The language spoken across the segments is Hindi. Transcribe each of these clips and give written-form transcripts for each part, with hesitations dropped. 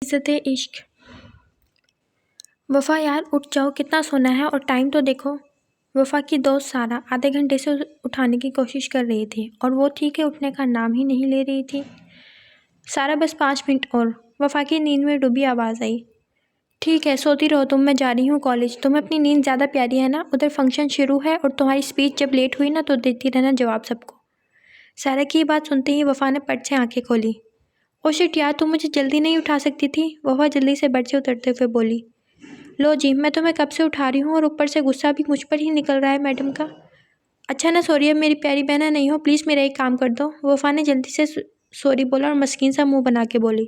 इज़्ज़त इश्क। वफ़ा यार उठ जाओ, कितना सोना है और टाइम तो देखो। वफ़ा की दोस्त सारा आधे घंटे से उठाने की कोशिश कर रही थी और वो ठीक है उठने का नाम ही नहीं ले रही थी। सारा बस 5 मिनट और। वफ़ा की नींद में डूबी आवाज़ आई, ठीक है सोती रहो तुम, मैं जा रही हूँ कॉलेज। तुम्हें अपनी नींद ज़्यादा प्यारी है ना, उधर फंक्शन शुरू है और तुम्हारी स्पीच जब लेट हुई ना तो देती रहना जवाब सबको। सारा की बात सुनते ही वफ़ा ने पट से आंखें खोली। ओ शिट यार, तुम मुझे जल्दी नहीं उठा सकती थी? वफ़ा जल्दी से बेड से उतरते हुए बोली। लो जी, मैं तुम्हें कब से उठा रही हूँ और ऊपर से गुस्सा भी मुझ पर ही निकल रहा है मैडम का। अच्छा ना सॉरी, अब मेरी प्यारी बहना नहीं हो, प्लीज़ मेरा एक काम कर दो। वफ़ा ने जल्दी से सॉरी बोला और मस्कीन सा मुंह बना के बोली,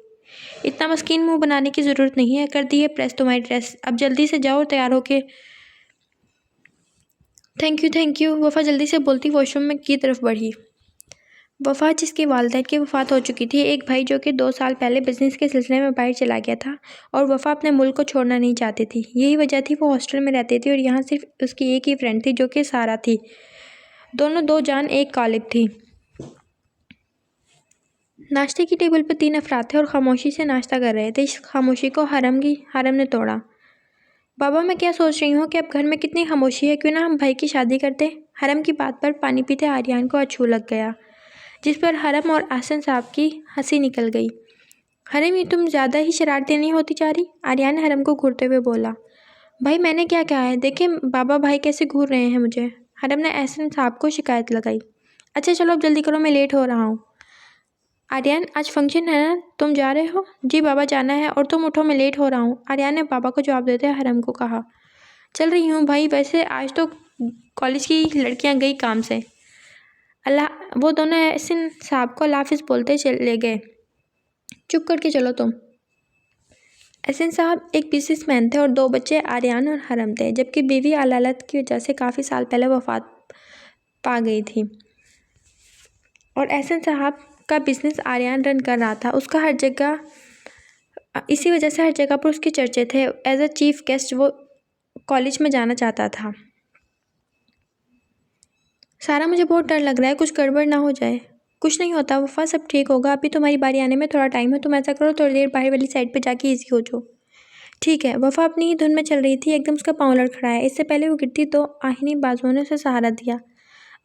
इतना मस्कीन मुंह बनाने की ज़रूरत नहीं है, कर दी है प्रेस तुम्हारी ड्रेस, अब जल्दी से जाओ और तैयार होके। Thank you. वफ़ा जल्दी से बोलती वॉशरूम में की तरफ बढ़ी। वफ़ा जिसकी वालिदैन की वफ़ात हो चुकी थी, एक भाई जो कि 2 साल पहले बिज़नेस के सिलसिले में बाहर चला गया था और वफ़ा अपने मुल्क को छोड़ना नहीं चाहती थी। यही वजह थी वो हॉस्टल में रहती थी और यहाँ सिर्फ उसकी एक ही फ्रेंड थी जो कि सारा थी। दोनों दो जान एक कालिब थी। नाश्ते की टेबल पर 3 अफराद थे और खामोशी से नाश्ता कर रहे थे। इस खामोशी को हरम ने तोड़ा। बाबा मैं क्या सोच रही हूँ कि अब घर में कितनी खामोशी है, क्यों ना हम भाई की शादी करते। हरम की बात पर पानी पीते आर्यन को अछू लग गया, जिस पर हरम और आसन साहब की हंसी निकल गई। हरम ये तुम ज़्यादा ही शरारती नहीं होती जा रही? आर्यन ने हरम को घूरते हुए बोला। भाई मैंने क्या कहा है, देखे बाबा भाई कैसे घूर रहे हैं मुझे। हरम ने आसन साहब को शिकायत लगाई। अच्छा चलो अब जल्दी करो, मैं लेट हो रहा हूँ। आर्यन आज फंक्शन है ना, तुम जा रहे हो? जी बाबा जाना है, और तुम उठो मैं लेट हो रहा हूँ, आर्यन ने बाबा को जवाब देते हरम को कहा। चल रही हूँ भाई, वैसे आज तो कॉलेज की लड़कियाँ गई काम से। अल्लाह, वो दोनों एहसन साहब को हाफिज़ बोलते चले गए। चुप करके चलो तुम। एहसन साहब एक बिजनेसमैन थे और 2 बच्चे आर्यन और हरम थे, जबकि बीवी अलालत की वजह से काफ़ी साल पहले वफात पा गई थी और एहसन साहब का बिजनेस आर्यन रन कर रहा था। उसका हर जगह, इसी वजह से हर जगह पर उसके चर्चे थे। एज अ चीफ गेस्ट वो कॉलेज में जाना चाहता था। सारा मुझे बहुत डर लग रहा है, कुछ गड़बड़ ना हो जाए। कुछ नहीं होता वफ़ा, सब ठीक होगा, अभी तुम्हारी बारी आने में थोड़ा टाइम है। तुम ऐसा करो, थोड़ी देर बाहर वाली साइड पे जाके इजी हो जाओ। ठीक है। वफ़ा अपनी ही धुन में चल रही थी, एकदम उसका पाँव लड़खड़ाया। इससे पहले वो गिरती तो आहिनी बाजुओं ने उसे सहारा दिया।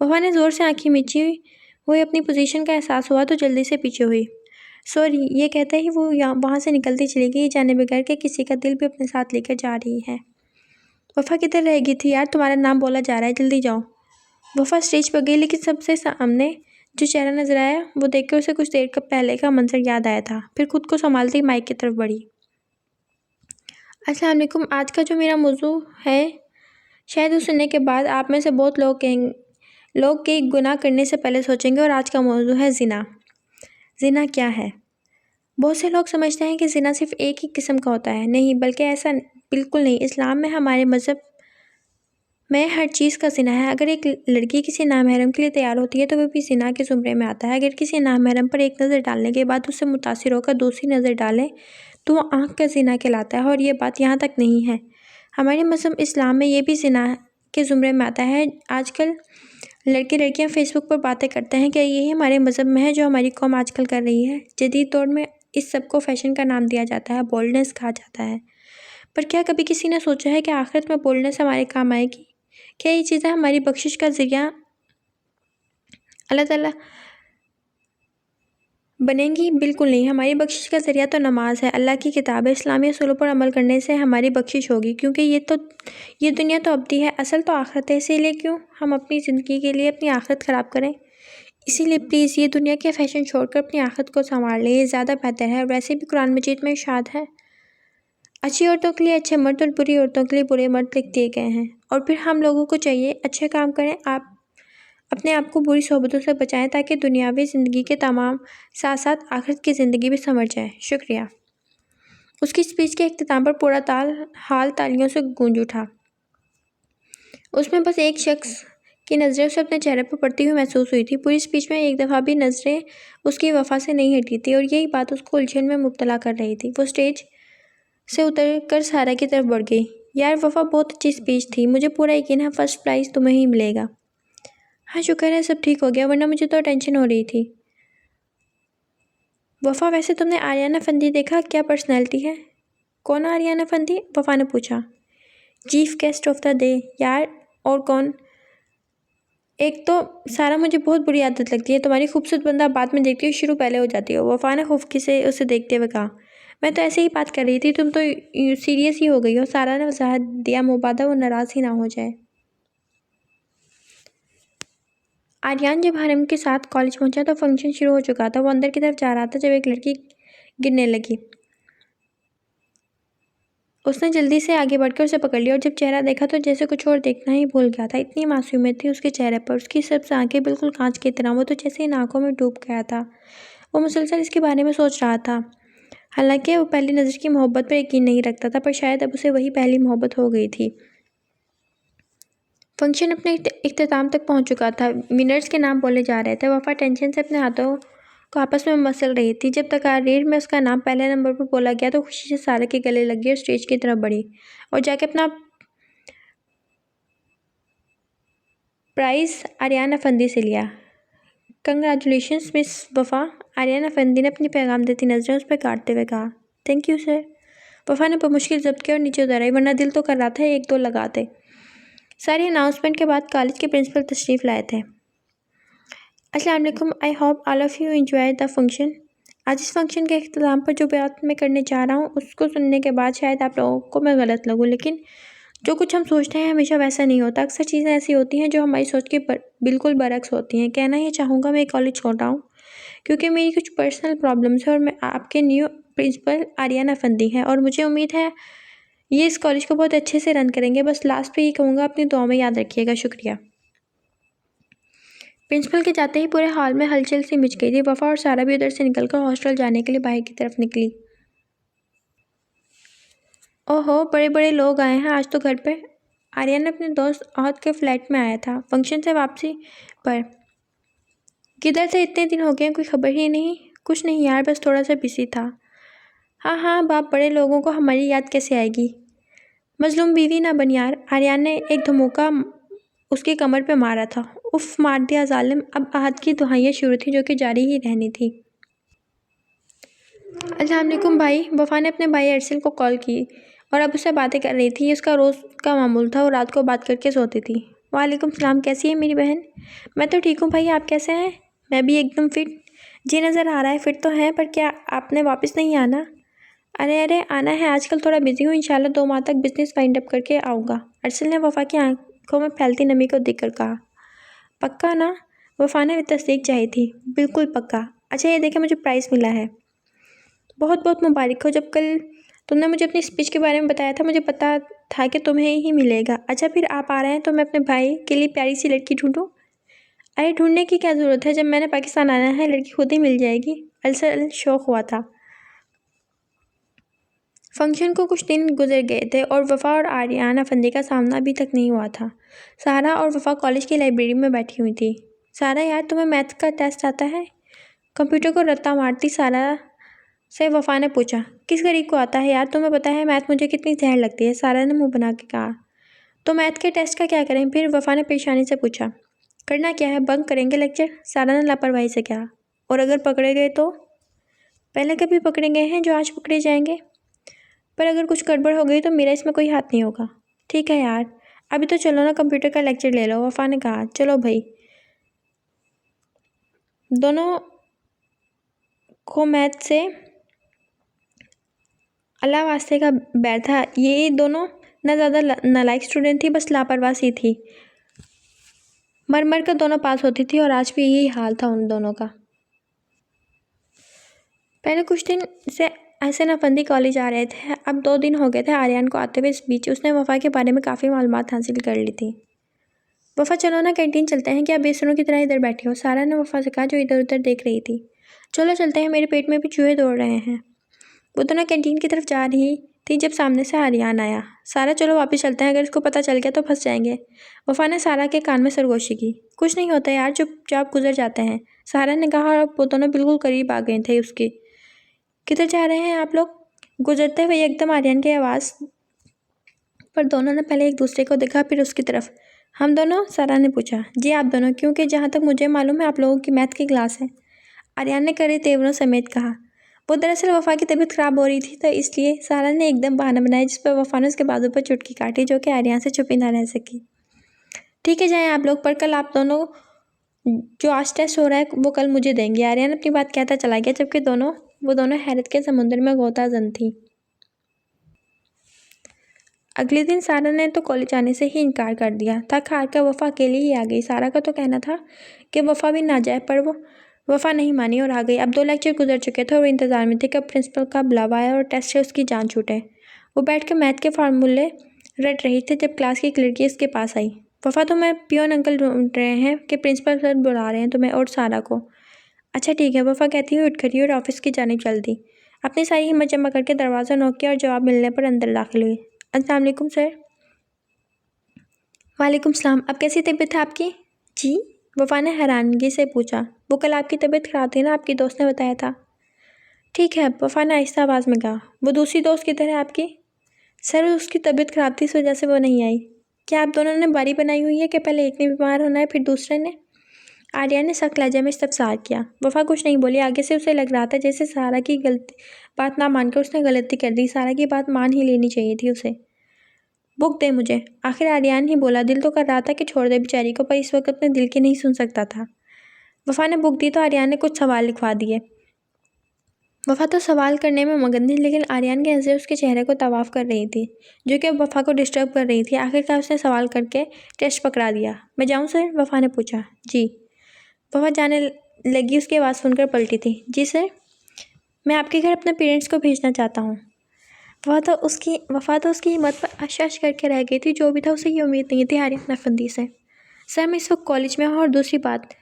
वफ़ा ने ज़ोर से आँखें मीची हुई, अपनी पोजीशन का एहसास हुआ तो जल्दी से पीछे हुई। सॉरी, ये कहते ही वो वहाँ से निकलती चली गई, जाने बगैर कि किसी का दिल भी अपने साथ लेकर जा रही है। वफ़ा किधर रह गई थी यार, तुम्हारा नाम बोला जा रहा है, जल्दी जाओ। वफ़ा स्टेज पर गई, लेकिन सबसे सामने जो चेहरा नजर आया वो देख कर उसे कुछ देर का पहले का मंजर याद आया था। फिर खुद को संभालते ही माइक की तरफ बढ़ी। अस्सलाम वालेकुम। आज का जो मेरा मौजू है, शायद उसे सुनने के बाद आप में से बहुत लोग के गुनाह करने से पहले सोचेंगे, और आज का मौजू है ज़िना। ज़िना क्या है? बहुत से लोग समझते हैं कि ज़िना सिर्फ एक ही किस्म का होता है। नहीं, बल्कि ऐसा बिल्कुल नहीं। इस्लाम में, हमारे मज़हब में हर चीज़ का ज़िना है। अगर एक लड़की किसी नामहरम के लिए तैयार होती है तो वह भी ज़िना के ज़ुमरे में आता है। अगर किसी नामहरम पर एक नज़र डालने के बाद उससे मुतासिर होकर दूसरी नज़र डालें तो वह आँख का ज़िना कहलाता है। और ये बात यहाँ तक नहीं है, हमारे मज़हब इस्लाम में ये भी ज़िना के ज़ुमरे में आता है। आजकल लड़के लड़कियाँ फेसबुक पर बातें करते हैं, क्या यही हमारे मज़हब में है जो हमारी कौम आजकल कर रही है? जदीद दौर में इस सब को फ़ैशन का नाम दिया जाता है, बोल्डनेस कहा जाता है। पर क्या कभी किसी ने सोचा है कि आखिरत में बोल्डनेस हमारे काम आएगी? क्या ये चीज़ें हमारी बख्शिश का ज़रिया अल्लाह ताला बनेंगी? बिल्कुल नहीं। हमारी बख्शिश का ज़रिया तो नमाज है, अल्लाह की किताब है। इस्लामी असूलों पर अमल करने से हमारी बख्शिश होगी, क्योंकि ये दुनिया तो अबदी है, असल तो आखिरत है। इसीलिए क्यों हम अपनी ज़िंदगी के लिए अपनी आखिरत ख़राब करें? इसीलिए प्लीज़ ये दुनिया के फ़ैशन छोड़कर अपनी आखिरत को संवार लें, ये ज़्यादा बेहतर है। वैसे भी कुरान मजीद में इरशाद है, अच्छी औरतों के लिए अच्छे मर्द और बुरी औरतों के लिए बुरे मर्द लिख दिए गए हैं। और फिर हम लोगों को चाहिए अच्छे काम करें, आप अपने आप को बुरी सोबतों से बचाएं, ताकि दुनियावी ज़िंदगी के तमाम साथ साथ आखिरत की ज़िंदगी भी समझ जाए। शुक्रिया। उसकी स्पीच के इख्तिताम पर पूरा हाल तालियों से गूंज उठा। उसमें बस एक शख्स की नज़रें उसे अपने चेहरे पर पड़ती हुई महसूस हुई थी। पूरी स्पीच में एक दफ़ा भी नज़रें उसकी वफ़ा से नहीं हटी थी, और यही बात उसको उलझन में मुब्तला कर रही थी। वो स्टेज से उतर कर सारा की तरफ बढ़ गई। यार वफ़ा, बहुत अच्छी स्पीच थी, मुझे पूरा यकीन है फर्स्ट प्राइज़ तुम्हें ही मिलेगा। हाँ शुक्र है सब ठीक हो गया, वरना मुझे तो टेंशन हो रही थी। वफ़ा, वैसे तुमने आर्याना फंदी देखा? क्या पर्सनैलिटी है। कौन आर्याना फंदी? वफ़ा ने पूछा। Chief guest of the day. यार, और कौन? एक तो सारा, मुझे बहुत बुरी आदत लगती है, तुम्हारी खूबसूरत बंदा बाद में देखती हो, शुरू पहले हो जाती हो। वफ़ा ने खुफकी से उसे देखते हुए कहा। मैं तो ऐसे ही बात कर रही थी, तुम तो सीरियस ही हो गई हो। सारा ने वजाहत दिया, मुबादा वो नाराज़ ही ना हो जाए। आर्यान जब हरम के साथ कॉलेज पहुंचा तो फंक्शन शुरू हो चुका था। वो अंदर की तरफ जा रहा था जब एक लड़की गिरने लगी। उसने जल्दी से आगे बढ़कर उसे पकड़ लिया और जब चेहरा देखा तो जैसे कुछ और देखना ही भूल गया था। इतनी मासूमियत थी उसके चेहरे पर, उसकी सब आंखें बिल्कुल कांच की तरह। वो तो जैसे इन आंखों में डूब गया था। वो मुसलसल इसके बारे में सोच रहा था। हालांकि वो पहली नज़र की मोहब्बत पर यकीन नहीं रखता था, पर शायद अब उसे वही पहली मोहब्बत हो गई थी। फंक्शन अपने इख्तिताम तक पहुंच चुका था। विनर्स के नाम बोले जा रहे थे। वफ़ा टेंशन से अपने हाथों को आपस में मसल रही थी। जब तकारीर में उसका नाम पहले नंबर पर बोला गया तो खुशी से सारा के गले लग गई और स्टेज की तरफ बढ़ी और जाके अपना प्राइज़ आर्याना फंदी से लिया। Congratulations miss Wafa. आर्याना फंदी ने अपनी पैगाम देती नज़रें उस पर काटते हुए कहा। Thank you sir. वफ़ा ने बमुश्किल जब्त किया और नीचे उतर आई, वरना दिल तो कर रहा था एक दो लगाते। सारी अनाउंसमेंट के बाद कॉलेज के प्रिंसिपल तशरीफ़ लाए थे। अस्सलाम वालेकुम, I hope all of you enjoy the function. आज इस फंक्शन के अख्ताम पर जो बात मैं करने जा रहा हूँ उसको सुनने के बाद शायद आप लोगों को मैं गलत लगूँ, लेकिन जो कुछ हम सोचते हैं हमेशा वैसा नहीं होता। अक्सर चीज़ें ऐसी होती हैं जो हमारी सोच के बिल्कुल बरक्स होती हैं। कहना ये चाहूँगा मैं कॉलेज छोड़ रहा हूँ क्योंकि मेरी कुछ पर्सनल प्रॉब्लम्स है और मैं आपके न्यू प्रिंसिपल आर्याना फंदी है और मुझे उम्मीद है ये इस कॉलेज को बहुत अच्छे से रन करेंगे। बस लास्ट पे ये कहूँगा, अपनी दुआ में याद रखिएगा। शुक्रिया। प्रिंसिपल के जाते ही पूरे हॉल में हलचल सी मच गई थी। वफ़ा और सारा भी उधर से निकलकर हॉस्टल जाने के लिए बाहर की तरफ निकली। ओहो, बड़े बड़े लोग आए हैं आज तो घर पे। आर्यन अपने दोस्त अहद के फ्लैट में आया था फंक्शन से वापसी पर। किधर थे? इतने दिन हो गए, कोई खबर ही नहीं। कुछ नहीं यार, बस थोड़ा सा बिजी था। हाँ हाँ बाप, बड़े लोगों को हमारी याद कैसे आएगी। मजलूम बीवी ना बन यार। आर्यन ने एक धमुका उसकी कमर पे मारा था। उफ, मार दिया जालिम। अब अहद की दुहाइयाँ शुरू थी जो कि जारी ही रहनी थी। अस्सलाम वालेकुम भाई। वफ़ा ने अपने भाई अरसल को कॉल की और अब उससे बातें कर रही थी। ये उसका रोज़ का मामूल था। वो रात को बात करके सोती थी। वालेकुम सलाम, कैसी है मेरी बहन? मैं तो ठीक हूँ भाई, आप कैसे हैं? मैं भी एकदम फिट। जी नज़र आ रहा है, फिट तो है, पर क्या आपने वापस नहीं आना? अरे अरे, आना है, आजकल थोड़ा बिजी हूँ। इंशाल्लाह 2 माह तक बिजनेस वाइंड अप करके आऊँगा। अरसल ने वफ़ा की आंखों में फैलती नमी को देखकर कहा। पक्का ना? वफ़ा ने तस्दीक चाहिए थी। बिल्कुल पक्का। अच्छा ये देखें, मुझे प्राइज़ मिला है। बहुत बहुत मुबारक हो। जब कल तुमने मुझे अपनी स्पीच के बारे में बताया था मुझे पता था कि तुम्हें ही मिलेगा। अच्छा फिर आप आ रहे हैं तो मैं अपने भाई के लिए प्यारी सी लड़की ढूंढूं? अरे ढूंढने की क्या ज़रूरत है, जब मैंने पाकिस्तान आना है लड़की खुद ही मिल जाएगी। अरसल शौक हुआ था। फंक्शन को कुछ दिन गुजर गए थे और वफ़ा और आर्याना फंदी का सामना अभी तक नहीं हुआ था। सारा और वफ़ा कॉलेज की लाइब्रेरी में बैठी हुई थी। सारा यार, तुम्हें मैथ का टेस्ट आता है? कंप्यूटर को रत्ता मारती सारा से वफ़ा ने पूछा। किस गरीब को आता है यार, तुम्हें पता है मैथ मुझे कितनी जहर लगती है। सारा ने मुंह बना के कहा। तो मैथ के टेस्ट का क्या करें फिर? वफ़ा ने परेशानी से पूछा। करना क्या है, बंक करेंगे लेक्चर? सारा ने लापरवाही से कहा। और अगर पकड़े गए तो? पहले कभी पकड़े गए हैं जो आज पकड़े जाएंगे? पर अगर कुछ गड़बड़ हो गई तो मेरा इसमें कोई हाथ नहीं होगा। ठीक है यार, अभी तो चलो ना, कंप्यूटर का लेक्चर ले लो। वफ़ा ने कहा। चलो भाई। दोनों को मैथ से अल्लाह वास्ते का बैर था। ये दोनों ना ज़्यादा नालायक स्टूडेंट थी, बस लापरवाह सी थी। मर मर कर दोनों पास होती थी और आज भी यही हाल था उन दोनों का। पहले कुछ दिन से ऐसे नफंदी कॉलेज आ रहे थे, अब 2 दिन हो गए थे आर्यन को आते हुए। इस बीच उसने वफ़ा के बारे में काफ़ी मालूमात हासिल कर ली थी। वफ़ा चलो ना कैंटीन चलते हैं, क्या बेसुरों की तरह इधर बैठी हो? सारा ने वफ़ा से कहा जो इधर उधर देख रही थी। चलो चलते हैं, मेरे पेट में भी चूहे दौड़ रहे हैं। वो दोनों कैंटीन की तरफ जा रही थी जब सामने से आर्यन आया। सारा चलो वापस चलते हैं, अगर इसको पता चल गया तो फंस जाएंगे। वफ़ा ने सारा के कान में सरगोशी की। कुछ नहीं होता यार, चुपचाप गुजर जाते हैं, सारा ने कहा और वो दोनों बिल्कुल करीब आ गए थे उसके। किधर जा रहे हैं आप लोग? गुजरते हुए एकदम आर्यन की आवाज़ पर दोनों ने पहले एक दूसरे को देखा फिर उसकी तरफ। हम दोनों? सारा ने पूछा। जी आप दोनों, क्योंकि जहाँ तक मुझे मालूम है आप लोगों की मैथ की क्लास है। आर्यन ने कड़े तेवरों समेत कहा। वो दरअसल वफ़ा की तबीयत ख़राब हो रही थी, तो इसलिए सारा ने एकदम बहाना बनाया, जिस पर वफ़ा ने उसके बाजू पर चुटकी काटी, जो कि आर्यन से छुपी ना रह सकी। ठीक है, जाएँ आप लोग, पर कल आप दोनों जो आज टेस्ट हो रहा है वो कल मुझे देंगे। आर्यन अपनी बात कहता चला गया, जबकि वो दोनों हैरत के समुद्र में गोताजन थी। अगले दिन सारा ने तो कॉलेज आने से ही इनकार कर दिया। थक हार कर वफ़ा अकेली ही आ गई। सारा का तो कहना था कि वफ़ा भी ना जाए, पर वो वफ़ा नहीं मानी और आ गई। अब 2 लेक्चर गुजर चुके थे और इंतज़ार में थे कि प्रिंसिपल का बुलावा आया और टेस्ट से उसकी जान छूटे। वो बैठ कर मैथ के फार्मूले रट रही थी जब क्लास की एक लड़की उसके पास आई। वफ़ा, तो मैं पियोन अंकल ढूंढ रहे हैं कि प्रिंसिपल सर बुला रहे हैं तुम्हें और सारा को। अच्छा ठीक है, वफ़ा कहती हुई उठ खड़ी और ऑफिस की जानिब चल दी। अपनी सारी हिम्मत जमा करके दरवाज़ा नॉक किया और जवाब मिलने पर अंदर दाखिल हुई। अस्सलाम वालेकुम सर। वालेकुम सलाम। अब कैसी तबीयत है आपकी? जी, वफ़ा ने हैरानगी से पूछा। वो कल आपकी तबीयत ख़राब थी ना, आपकी दोस्त ने बताया था। ठीक है, वफ़ा ने आहिस्ता आवाज़ में कहा। वो दूसरी दोस्त किधर है आपकी? सर, उसकी तबीयत ख़राब थी, इस वजह से वो नहीं आई। क्या आप दोनों ने बारी बनाई हुई है कि पहले एक ने बीमार होना है फिर दूसरे ने? आर्या ने सख्त लहजे में इस्तफसार किया। वफ़ा कुछ नहीं बोली। आगे से उसे लग रहा था जैसे सारा की गलती बात ना मानकर उसने गलती कर दी। सारा की बात मान ही लेनी चाहिए थी उसे। बुक दे मुझे, आखिर आर्यन ही बोला। दिल तो कर रहा था कि छोड़ दे बेचारी को, पर इस वक्त अपने दिल की नहीं सुन सकता था। वफ़ा ने बुक दी तो आर्यन ने कुछ सवाल लिखवा दिए। वफ़ा तो सवाल करने में मगन थी, लेकिन आर्यन की नज़र उसके चेहरे को तवाफ़ कर रही थी, जो कि वफ़ा को डिस्टर्ब कर रही थी। आखिरकार उसने सवाल करके टेस्ट पकड़ा दिया। मैं जाऊँ सर? वफ़ा ने पूछा। जी। वफ़ा जाने लगी, उसकी आवाज़ सुनकर पलटी थी। जी सर, मैं आपके घर अपने पेरेंट्स को भेजना चाहता हूँ। वफ़ा तो उसकी हिम्मत पर अश करके रह गई थी। जो भी था उसे ये उम्मीद नहीं थी आर्यन अफंदी से। सर, मैं इस वक्त कॉलेज में हूँ, और दूसरी बात,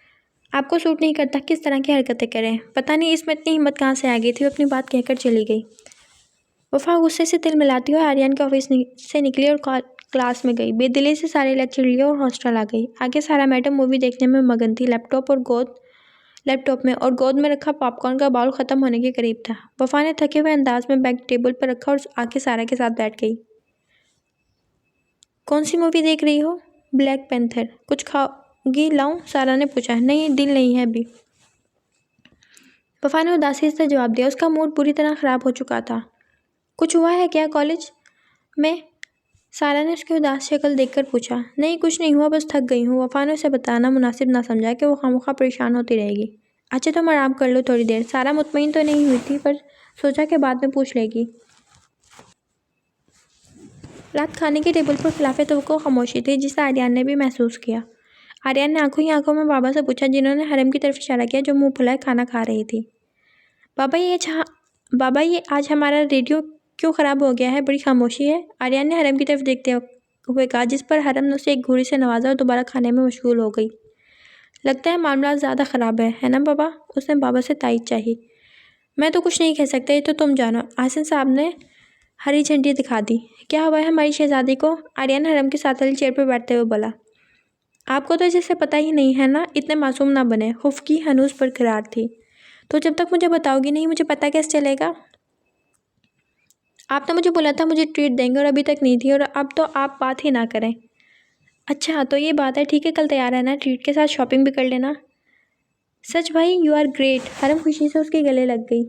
आपको सूट नहीं करता किस तरह की हरकतें करें। पता नहीं इसमें इतनी हिम्मत कहाँ से आ गई थी। वो अपनी बात कहकर चली गई। वफ़ा गुस्से से तिल मिलाती हुई आर्यन के ऑफिस से निकली और क्लास में गई। बेदिली से सारे लेक्चर लिए और हॉस्टल आ गई। आगे सारा मैडम मूवी देखने में मगन थी। लैपटॉप में और गोद में रखा पॉपकॉर्न का बाउल ख़त्म होने के करीब था। वफ़ा ने थके हुए अंदाज में बैग टेबल पर रखा और आके सारा के साथ बैठ गई। कौन सी मूवी देख रही हो? Black panther. कुछ खाओगी? लाऊं? सारा ने पूछा। नहीं, दिल नहीं है अभी। वफ़ा ने उदासी से जवाब दिया। उसका मूड पूरी तरह ख़राब हो चुका था। कुछ हुआ है क्या कॉलेज में? सारा ने उसकी उदास शक्ल देखकर पूछा। नहीं, कुछ नहीं हुआ, बस थक गई हूँ। वफ़ा ने उसे बताना मुनासिब ना समझा कि वो खामख़ा परेशान होती रहेगी। अच्छा, तुम आराम कर लो थोड़ी देर। सारा मुतमईन तो नहीं हुई थी, पर सोचा कि बाद में पूछ लेगी। रात खाने की टेबल पर खिलाफ़े तवक्को खामोशी थी, जिसे आर्यन ने भी महसूस किया। आर्यन ने आंखों ही आंखों में बाबा से पूछा, जिन्होंने हरम की तरफ इशारा किया, जो मुंह फुलाए खाना खा रही थी। बाबा, ये आज हमारा रेडियो क्यों ख़राब हो गया है? बड़ी खामोशी है। आर्यन ने हरम की तरफ देखते हुए कहा, जिस पर हरम ने उसे एक घूरी से नवाजा और दोबारा खाने में मशगूल हो गई। लगता है मामला ज़्यादा ख़राब है ना बाबा? उसने बाबा से तायीद चाही। मैं तो कुछ नहीं कह सकता, ये तो तुम जानो। आसिन साहब ने हरी झंडी दिखा दी। क्या हुआ है हमारी शहजादी को? आर्यन हरम के साथ वाली चेयर पर बैठते हुए बोला। आपको तो जैसे पता ही नहीं है ना, इतने मासूम ना बने। खुफ की हनूस बरकरार थी। तो जब तक मुझे बताओगी नहीं, मुझे पता कैसे चलेगा? आपने मुझे बोला था मुझे ट्रीट देंगे, और अभी तक नहीं थी, और अब तो आप बात ही ना करें। अच्छा, तो ये बात है। ठीक है, कल तैयार रहना, ट्रीट के साथ शॉपिंग भी कर लेना। सच भाई, यू आर ग्रेट। हरम खुशी से उसके गले लग गई।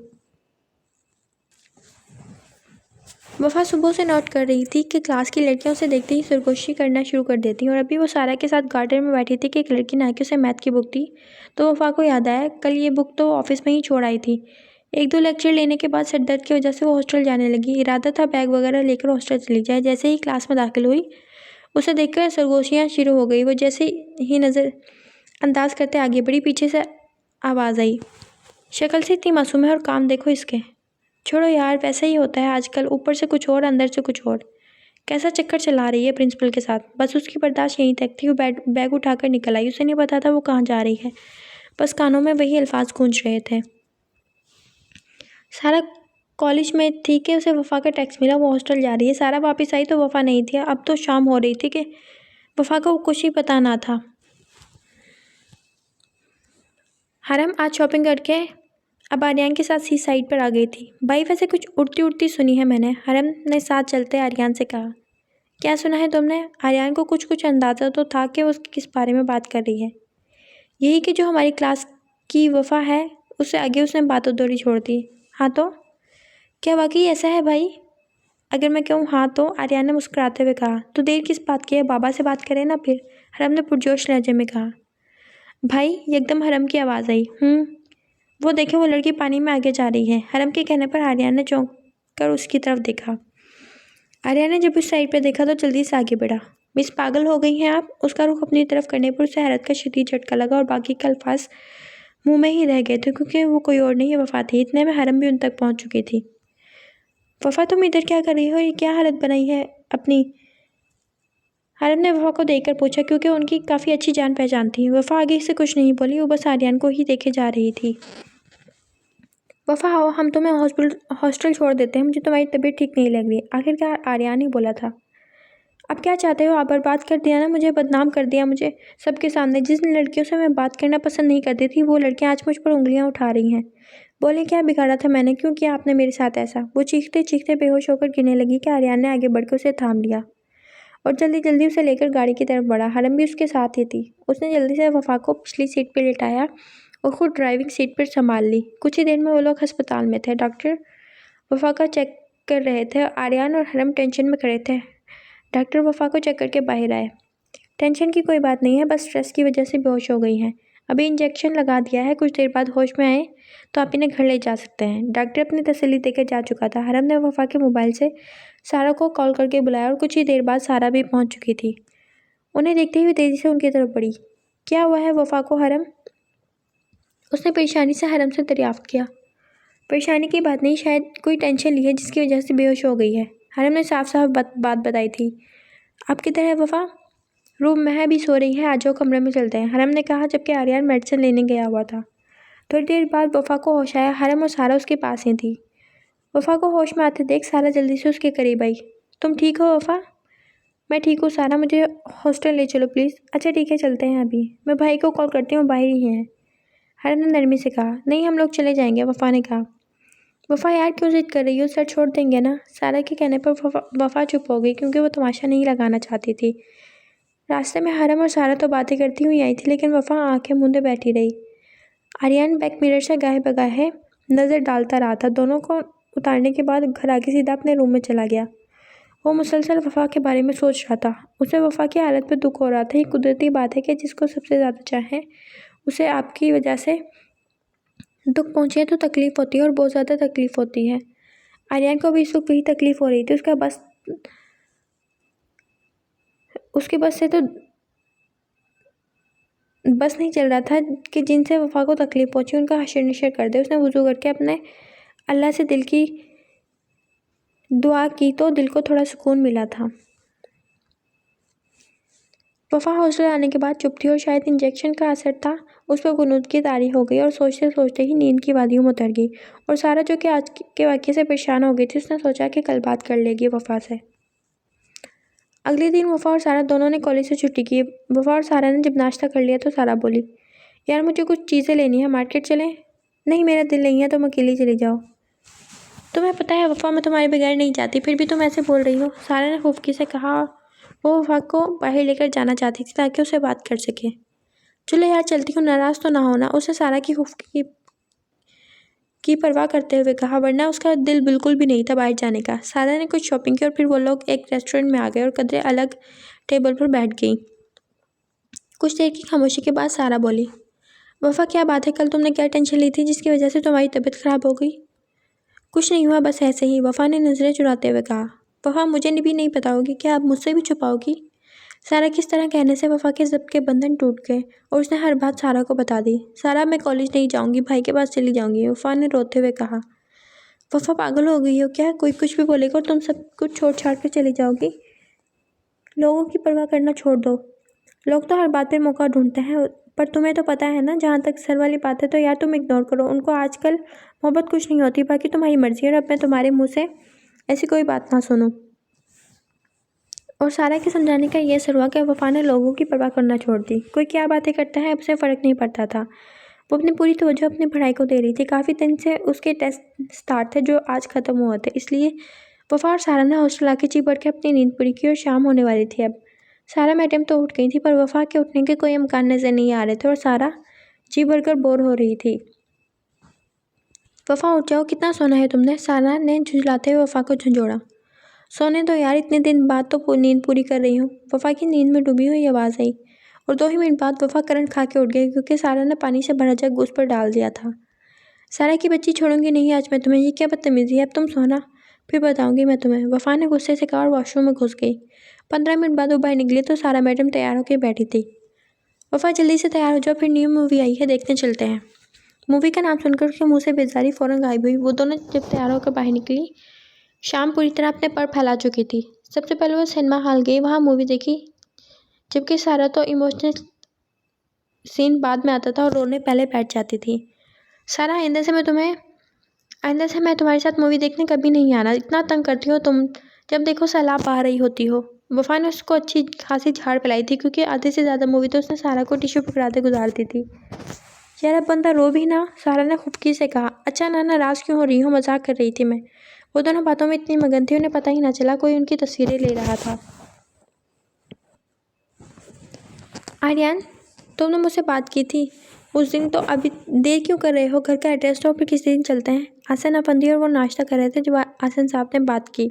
वफ़ा सुबह से नोट कर रही थी कि क्लास की लड़कियां उसे देखते ही सरगोशी करना शुरू कर देती, और अभी वो सारा के साथ गार्डन में बैठी थी कि एक लड़की ने आके उसे मैथ की बुक दी। तो वफ़ा को याद आया, कल ये बुक तो ऑफिस में ही छोड़ आई थी। 1-2 लेक्चर लेने के बाद सिर दर्द की वजह से वो हॉस्टल जाने लगी। इरादा था बैग वगैरह लेकर हॉस्टल चली जाए। जैसे ही क्लास में दाखिल हुई, उसे देखकर सरगोशियाँ शुरू हो गई। वो जैसे ही नज़र अंदाज करते आगे बढ़ी, पीछे से आवाज़ आई। शक्ल से इतनी मासूम है और काम देखो इसके। छोड़ो यार, वैसा ही होता है आजकल, ऊपर से कुछ और अंदर से कुछ और। कैसा चक्कर चला रही है प्रिंसिपल के साथ। बस उसकी बर्दाश्त यहीं तक थी। वो बैग उठाकर निकल आई। उसे नहीं पता था वो कहाँ जा रही है, बस कानों में वही अल्फाज गूंज रहे थे। सारा कॉलेज में थी कि उसे वफ़ा का टेक्स्ट मिला, वो हॉस्टल जा रही है। सारा वापस आई तो वफ़ा नहीं थी। अब तो शाम हो रही थी कि वफ़ा को कुछ ही पता ना था। हरम आज शॉपिंग करके अब आर्यन के साथ सी साइड पर आ गई थी। भाई, वैसे कुछ उड़ती उड़ती सुनी है मैंने, हरम ने साथ चलते आर्यन से कहा। क्या सुना है तुमने? आर्यन को कुछ कुछ अंदाज़ा तो था कि वो किस बारे में बात कर रही है। यही कि जो हमारी क्लास की वफ़ा है, उससे आगे उसने बातों दौड़ी छोड़ दी। हाँ तो क्या वाकई ऐसा है भाई? अगर मैं कहूँ हाँ तो, आर्यन ने मुस्कुराते हुए कहा। तो देर किस बात की है, बाबा से बात करें ना फिर, हरम ने पुरजोश लहजे में कहा। भाई, एकदम हरम की आवाज़ आई। वो देखे, वो लड़की पानी में आगे जा रही है। हरम के कहने पर आर्यन ने चौंक कर उसकी तरफ देखा। आर्यन ने जब उस साइड पर देखा तो जल्दी से आगे बढ़ा। मिस, पागल हो गई हैं आप? उसका रुख अपनी तरफ करने पर उसे हैरत का शदीद झटका लगा और बाकी के अल्फाज मुंह में ही रह गए थे, क्योंकि वो कोई और नहीं, वफा थी। इतने में हरम भी उन तक पहुंच चुकी थी। वफा, तुम इधर क्या कर रही हो? ये क्या हालत बनाई है अपनी? हरम ने वफा को देखकर पूछा, क्योंकि उनकी काफ़ी अच्छी जान पहचान थी। वफा आगे से कुछ नहीं बोली, वो बस आर्यन को ही देखे जा रही थी। वफा, आओ, हम तुम्हें हॉस्टल छोड़ देते हैं। मुझे तुम्हारी तबीयत ठीक नहीं लग रही। आखिरकार आर्यन ही बोला था। अब क्या चाहते हो आप? बर्बाद कर दिया ना मुझे, बदनाम कर दिया मुझे सबके सामने। जिन लड़कियों से मैं बात करना पसंद नहीं करती थी, वो लड़कियां आज मुझ पर उंगलियां उठा रही हैं। बोले, क्या बिगाड़ा था मैंने? क्यों किया आपने मेरे साथ ऐसा? वो चीखते चीखते बेहोश होकर गिरने लगी कि आर्यन ने आगे बढ़कर उसे थाम लिया और जल्दी जल्दी उसे लेकर गाड़ी की तरफ बढ़ा। हरम भी उसके साथ ही थी। उसने जल्दी से वफा को पिछली सीट पर लिटाया और खुद ड्राइविंग सीट पर संभाल ली। कुछ ही देर में वो लोग अस्पताल में थे। डॉक्टर वफा का चेक कर रहे थे। आर्यन और हरम टेंशन में खड़े थे। डॉक्टर वफा को चेक करके बाहर आए। टेंशन की कोई बात नहीं है, बस स्ट्रेस की वजह से बेहोश हो गई हैं। अभी इंजेक्शन लगा दिया है, कुछ देर बाद होश में आए तो आप इन्हें घर ले जा सकते हैं। डॉक्टर अपनी तसल्ली देकर जा चुका था। हरम ने वफा के मोबाइल से सारा को कॉल करके बुलाया और कुछ ही देर बाद सारा भी पहुंच चुकी थी। उन्हें देखते हुए तेजी से उनकी तरफ बढ़ी। क्या हुआ है वफा को हरम? उसने परेशानी से हरम से दरियाफ्त किया। परेशानी की बात नहीं, शायद कोई टेंशन ली है जिसकी वजह से बेहोश हो गई है। हरम ने साफ साफ बात बताई थी। आप किधर है वफा? रूम में है, भी सो रही है। आ जाओ, कमरे में चलते हैं, हरम ने कहा, जबकि आर्यन मेडिसिन लेने गया हुआ था। थोड़ी देर बाद वफा को होश आया। हरम और सारा उसके पास ही थी। वफा को होश में आते देख सारा जल्दी से उसके करीब आई। तुम ठीक हो वफा? मैं ठीक हूँ सारा, मुझे हॉस्टल ले चलो प्लीज़। अच्छा ठीक है, चलते हैं अभी, मैं भाई को कॉल करती हूँ, बाहर ही हैं। हरम ने नरमी से कहा। नहीं, हम लोग चले जाएंगे, वफा ने कहा। वफा यार, क्यों जिद कर रही हो? सर छोड़ देंगे ना? सारा के कहने पर वफा चुप हो गई, क्योंकि वो तमाशा नहीं लगाना चाहती थी। रास्ते में हरम और सारा तो बातें करती हुई आई थी, लेकिन वफा आंखें मूंदे बैठी रही। आर्यन बैक मिरर से गाहे बगाहे नज़र डालता रहा था। दोनों को उतारने के बाद घर आके सीधा अपने रूम में चला गया। वो मुसलसल वफा के बारे में सोच रहा था। उसे वफा की हालत पर दुख हो रहा था। ये कुदरती बात है कि जिसको सबसे ज़्यादा चाहें उसे आपकी वजह से दुख पहुँचे तो तकलीफ़ होती है, और बहुत ज़्यादा तकलीफ़ होती है। आर्यन को भी इस वक्त वही तकलीफ़ हो रही थी। उसके बस से तो बस नहीं चल रहा था कि जिनसे वफा को तकलीफ़ पहुंची उनका हशर नशर कर दे। उसने वज़ू करके अपने अल्लाह से दिल की दुआ की तो दिल को थोड़ा सुकून मिला था। वफा हॉस्टल आने के बाद चुप थी, और शायद इंजेक्शन का असर था, उस पर गुनूद की तारी हो गई और सोचते सोचते ही नींद की वादियों में उतर गई। और सारा, जो कि आज के वाक़ये से परेशान हो गई थी, उसने सोचा कि कल बात कर लेगी वफा से। अगले दिन वफा और सारा दोनों ने कॉलेज से छुट्टी की। वफा और सारा ने जब नाश्ता कर लिया तो सारा बोली, यार मुझे कुछ चीज़ें लेनी है, मार्केट चलें? नहीं, मेरा दिल नहीं है, तुम अकेली चली जाओ। तुम्हें पता है वफा, मैं तुम्हारे बगैर नहीं जाती, फिर भी तुम ऐसे बोल रही हो, सारा ने खुफकी से कहा। वो वफा को बाहर लेकर जाना चाहती थी ताकि उसे बात कर सके। चलो यार चलती हूँ, नाराज़ तो ना होना, उसे सारा की खुफकी की परवाह करते हुए कहा, वरना उसका दिल बिल्कुल भी नहीं था बाहर जाने का। सारा ने कुछ शॉपिंग की और फिर वो लोग एक रेस्टोरेंट में आ गए और कदरे अलग टेबल पर बैठ गई। कुछ देर की खामोशी के बाद सारा बोली, वफा क्या बात है, कल तुमने क्या टेंशन ली थी जिसकी वजह से तुम्हारी तबीयत ख़राब हो गई? कुछ नहीं हुआ, बस ऐसे ही, वफा ने नज़रें चुराते हुए कहा। वफा, मुझे भी नहीं पता होगी, क्या आप मुझसे भी छुपाओगी? सारा किस तरह कहने से वफा के ज़ब्त के बंधन टूट गए और उसने हर बात सारा को बता दी। सारा, मैं कॉलेज नहीं जाऊँगी, भाई के पास चली जाऊँगी, वफा ने रोते हुए कहा। वफा, पागल हो गई हो क्या? कोई कुछ भी बोलेगा और तुम सब कुछ छोड़ छाड़ कर चली जाओगी? लोगों की परवाह करना छोड़ दो। लोग तो हर बात पर मौका ढूंढते हैं, पर तुम्हें तो पता है ना, जहाँ तक सर वाली बात है तो यार तुम इग्नोर करो उनको। आजकल मोहब्बत कुछ नहीं होती, बाकी तुम्हारी मर्जी है, और अब मैं तुम्हारे मुँह से ऐसी कोई बात ना सुनूं। और सारा के समझाने का ये असर हुआ कि वफा ने लोगों की परवाह करना छोड़ दी। कोई क्या बातें करता है, अब उसे फ़र्क नहीं पड़ता था। वो अपनी पूरी तवज्जो अपनी पढ़ाई को दे रही थी। काफ़ी दिन से उसके टेस्ट स्टार्ट थे जो आज ख़त्म हुए थे, इसलिए वफा और सारा ने हॉस्टल आके जी भर के अपनी नींद पूरी की और शाम होने वाली थी। अब सारा मैडम तो उठ गई थी, पर वफा के उठने के कोई इम्कान नज़र नहीं आ रहे थे, और सारा जी भर कर बोर हो रही थी। वफ़ा उठ जाओ, कितना सोना है तुमने? सारा ने झुंझलाते हुए वफ़ा को झंझोड़ा। सोने दो यार, इतने दिन बाद तो नींद पूरी कर रही हूँ। वफ़ा की नींद में डूबी हुई आवाज़ आई और 2 ही मिनट बाद वफ़ा करंट खा के उठ गई क्योंकि सारा ने पानी से भरा जग उस पर डाल दिया था। सारा की बच्ची, छोड़ूंगी नहीं आज मैं तुम्हें, ये क्या बदतमीज़ी है? अब तुम सोना, फिर बताऊंगी मैं तुम्हें, वफ़ा ने गुस्से से कहा और वॉशरूम में घुस गई। 15 मिनट बाद वो बाहर निकली तो सारा मैडम तैयार होकर बैठी थी। वफ़ा जल्दी से तैयार हो जाओ, फिर न्यू मूवी आई है, देखने चलते हैं। मूवी का नाम सुनकर उसके मुंह से बेजारी फ़ौरन गायब हुई। वो दोनों जब तैयार होकर बाहर निकली, शाम पूरी तरह अपने पर फैला चुकी थी। सबसे पहले वो सिनेमा हॉल गई, वहाँ मूवी देखी, जबकि सारा तो इमोशनल सीन बाद में आता था और रोने पहले बैठ जाती थी। सारा, आइंदा से मैं तुम्हारे साथ मूवी देखने कभी नहीं आना, इतना तंग करती हो तुम, जब देखो सैलाब आ रही होती हो। वफ़ा ने उसको अच्छी खासी झाड़ पिलाई थी क्योंकि आधे से ज़्यादा मूवी तो उसने सारा को टिश्यू पकड़ाते गुजार दी थी। यार अब बंदा रो भी ना, सारा ने खुपकी से कहा। अच्छा ना, नाराज़ क्यों हो रही हो? मजाक कर रही थी मैं। वो दोनों बातों में इतनी मगन थी उन्हें पता ही ना चला कोई उनकी तस्वीरें ले रहा था। आर्यन, तुमने मुझसे बात की थी उस दिन, तो अभी देर क्यों कर रहे हो? घर का एड्रेस दो, फिर किसी दिन चलते हैं। आसन अफंदी और वो नाश्ता कर रहे थे जब आसन साहब ने बात की।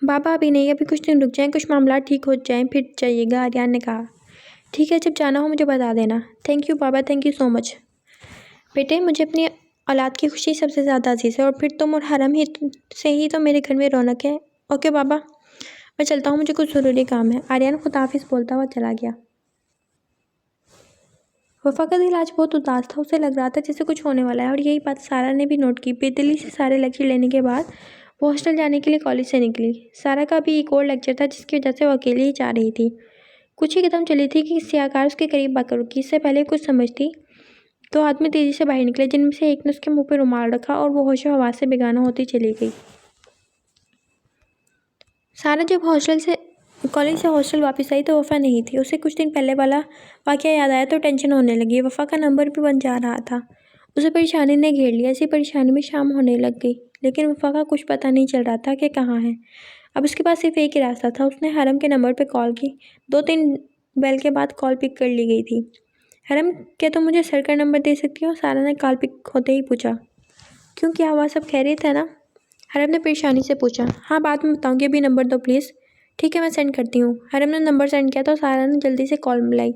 बाबा अभी नहीं, अभी कुछ दिन रुक जाएं, कुछ मामला ठीक हो जाएं फिर जाइएगा, आर्यन ने कहा। ठीक है, जब जाना हो मुझे बता देना। Thank you Baba, thank you so much. बेटे, मुझे अपनी औलाद की खुशी सबसे ज़्यादा अजीज़ है और फिर तुम और हरम ही से ही तो मेरे घर में रौनक है। ओके बाबा, मैं चलता हूँ, मुझे कुछ ज़रूरी काम है। आर्यन खुदाफिज बोलता हुआ चला गया। वफ़ा का दिल आज बहुत उदास था, उसे लग रहा था जैसे कुछ होने वाला है और यही बात सारा ने भी नोट की। बेदिली से सारे लेक्चर लेने के बाद वो हॉस्टल जाने के लिए कॉलेज से निकली। सारा का भी एक और लेक्चर था जिसकी वजह से वो अकेली ही जा रही थी। कुछ ही कदम चली थी कि सियाकार उसके करीब आकर रुकी। इससे पहले कुछ समझती 2 आदमी तेजी से बाहर निकले, जिनमें से एक ने उसके मुंह पर रुमाल रखा और वो होशो हवास से बेगाना होती चली गई। सारा जब कॉलेज से हॉस्टल वापस आई तो वफ़ा नहीं थी। उसे कुछ दिन पहले वाला वाक़या याद आया तो टेंशन होने लगी। वफ़ा का नंबर भी बन जा रहा था। उसे परेशानी ने घेर लिया। इसी परेशानी में शाम होने लग गई, लेकिन वफ़ा का कुछ पता नहीं चल रहा था कि कहाँ है। अब उसके पास सिर्फ एक ही रास्ता था। उसने हरम के नंबर पर कॉल की। 2-3 बेल के बाद कॉल पिक कर ली गई थी। हरम, क्या तुम मुझे सर का नंबर दे सकती हो? सारा ने कॉल पिक होते ही पूछा। क्यों, क्या हुआ? सब खैरियत है ना? हरम ने परेशानी से पूछा। हाँ, बाद में बताऊँगी, अभी नंबर दो प्लीज़। ठीक है, मैं सेंड करती हूँ। हरम ने नंबर सेंड किया तो सारा ने जल्दी से कॉल मिलाई,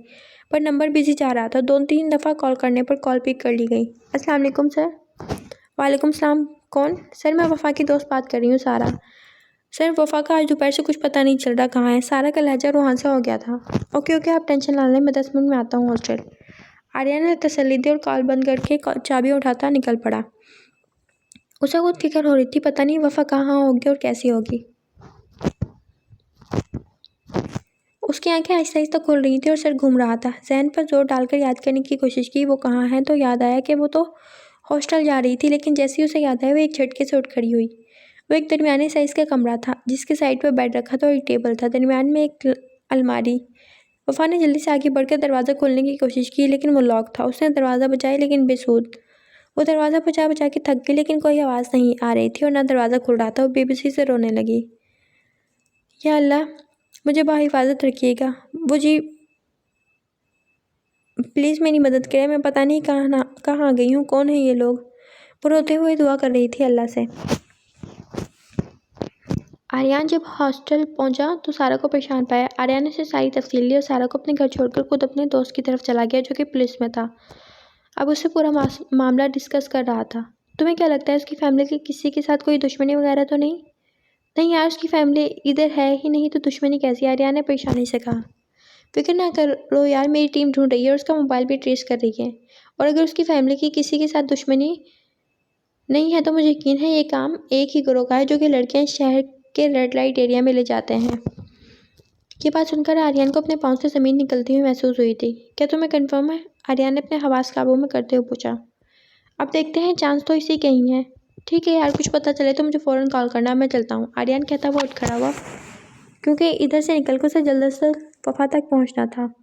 पर नंबर बिजी जा रहा था। 2-3 दफ़ा कॉल करने पर कॉल पिक कर ली गई। अस्सलाम वालेकुम सर। वालेकुम सलाम। कौन? सर, मैं वफ़ा की दोस्त बात कर रही हूँ, सारा। सर, वफ़ा का आज दोपहर से कुछ पता नहीं चल रहा कहाँ है। सारा का लहजा रूहानसा हो गया था। ओके ओके, आप टेंशन ना लें, मैं 10 मिनट में आता हूँ हॉस्टल। आर्यन ने तसल्ली दी और कॉल बंद करके चाबी उठाता निकल पड़ा। उसे खुद फिक्र हो रही थी, पता नहीं वफ़ा कहाँ होगी और कैसी होगी। उसकी आंखें आहिस्ता आहिस्ता खुल रही थी और सर घूम रहा था। जहन पर जोर डालकर याद करने की कोशिश की वो कहाँ है, तो याद आया कि वो तो हॉस्टल जा रही थी। लेकिन जैसे ही उसे याद आया वो एक झटके से उठ खड़ी हुई। वो एक दरमियाने साइज़ का कमरा था जिसके साइड पर बेड रखा था और एक टेबल था, दरमियान में एक अलमारी। वफ़ा ने जल्दी से आगे बढ़कर दरवाज़ा खोलने की कोशिश की, लेकिन वो लॉक था। उसने दरवाज़ा बजाया लेकिन बेसूद। वो दरवाज़ा बजा बजा के थक गई, लेकिन कोई आवाज़ नहीं आ रही थी और ना दरवाज़ा खुल रहा था। वो बेबसी से रोने लगी। या अल्लाह, मुझे बाहिफाजत रखिएगा। वो जी, प्लीज़ मेरी मदद करें, मैं पता नहीं कहाँ आ गई हूँ, कौन है ये लोग? वो रोते हुए दुआ कर रही थी अल्लाह से। आर्यन जब हॉस्टल पहुंचा तो सारा को परेशान पाया। आर्यन ने उसे सारी तफसील ली और सारा को अपने घर छोड़कर खुद अपने दोस्त की तरफ चला गया जो कि पुलिस में था। अब उससे पूरा मामला डिस्कस कर रहा था। तुम्हें क्या लगता है, उसकी फैमिली की किसी के साथ कोई दुश्मनी वगैरह तो नहीं? नहीं यार, उसकी फैमिली इधर है ही नहीं तो दुश्मनी कैसी? आर्यन ने परेशानी से कहा। फिक्र ना करो यार, मेरी टीम ढूंढ रही है और उसका मोबाइल भी ट्रेस कर रही है। और अगर उसकी फैमिली की किसी के साथ दुश्मनी नहीं है तो मुझे यकीन है ये काम एक ही गिरोह का है जो कि लड़कियां शहर के रेड लाइट एरिया में ले जाते हैं। ये बात सुनकर आर्यन को अपने पाँव से ज़मीन निकलती हुई महसूस हुई थी। क्या तुम्हें कन्फर्म है? आर्यन ने अपने हवास काबू में करते हुए पूछा। अब देखते हैं, चांस तो इसी के ही है। ठीक है यार, कुछ पता चले तो मुझे फ़ौरन कॉल करना, मैं चलता हूँ। आर्यन कहता हुआ उठ खड़ा हुआ क्योंकि इधर से निकल कर उसे जल्द से जल्द वफ़ा तक पहुँचना था।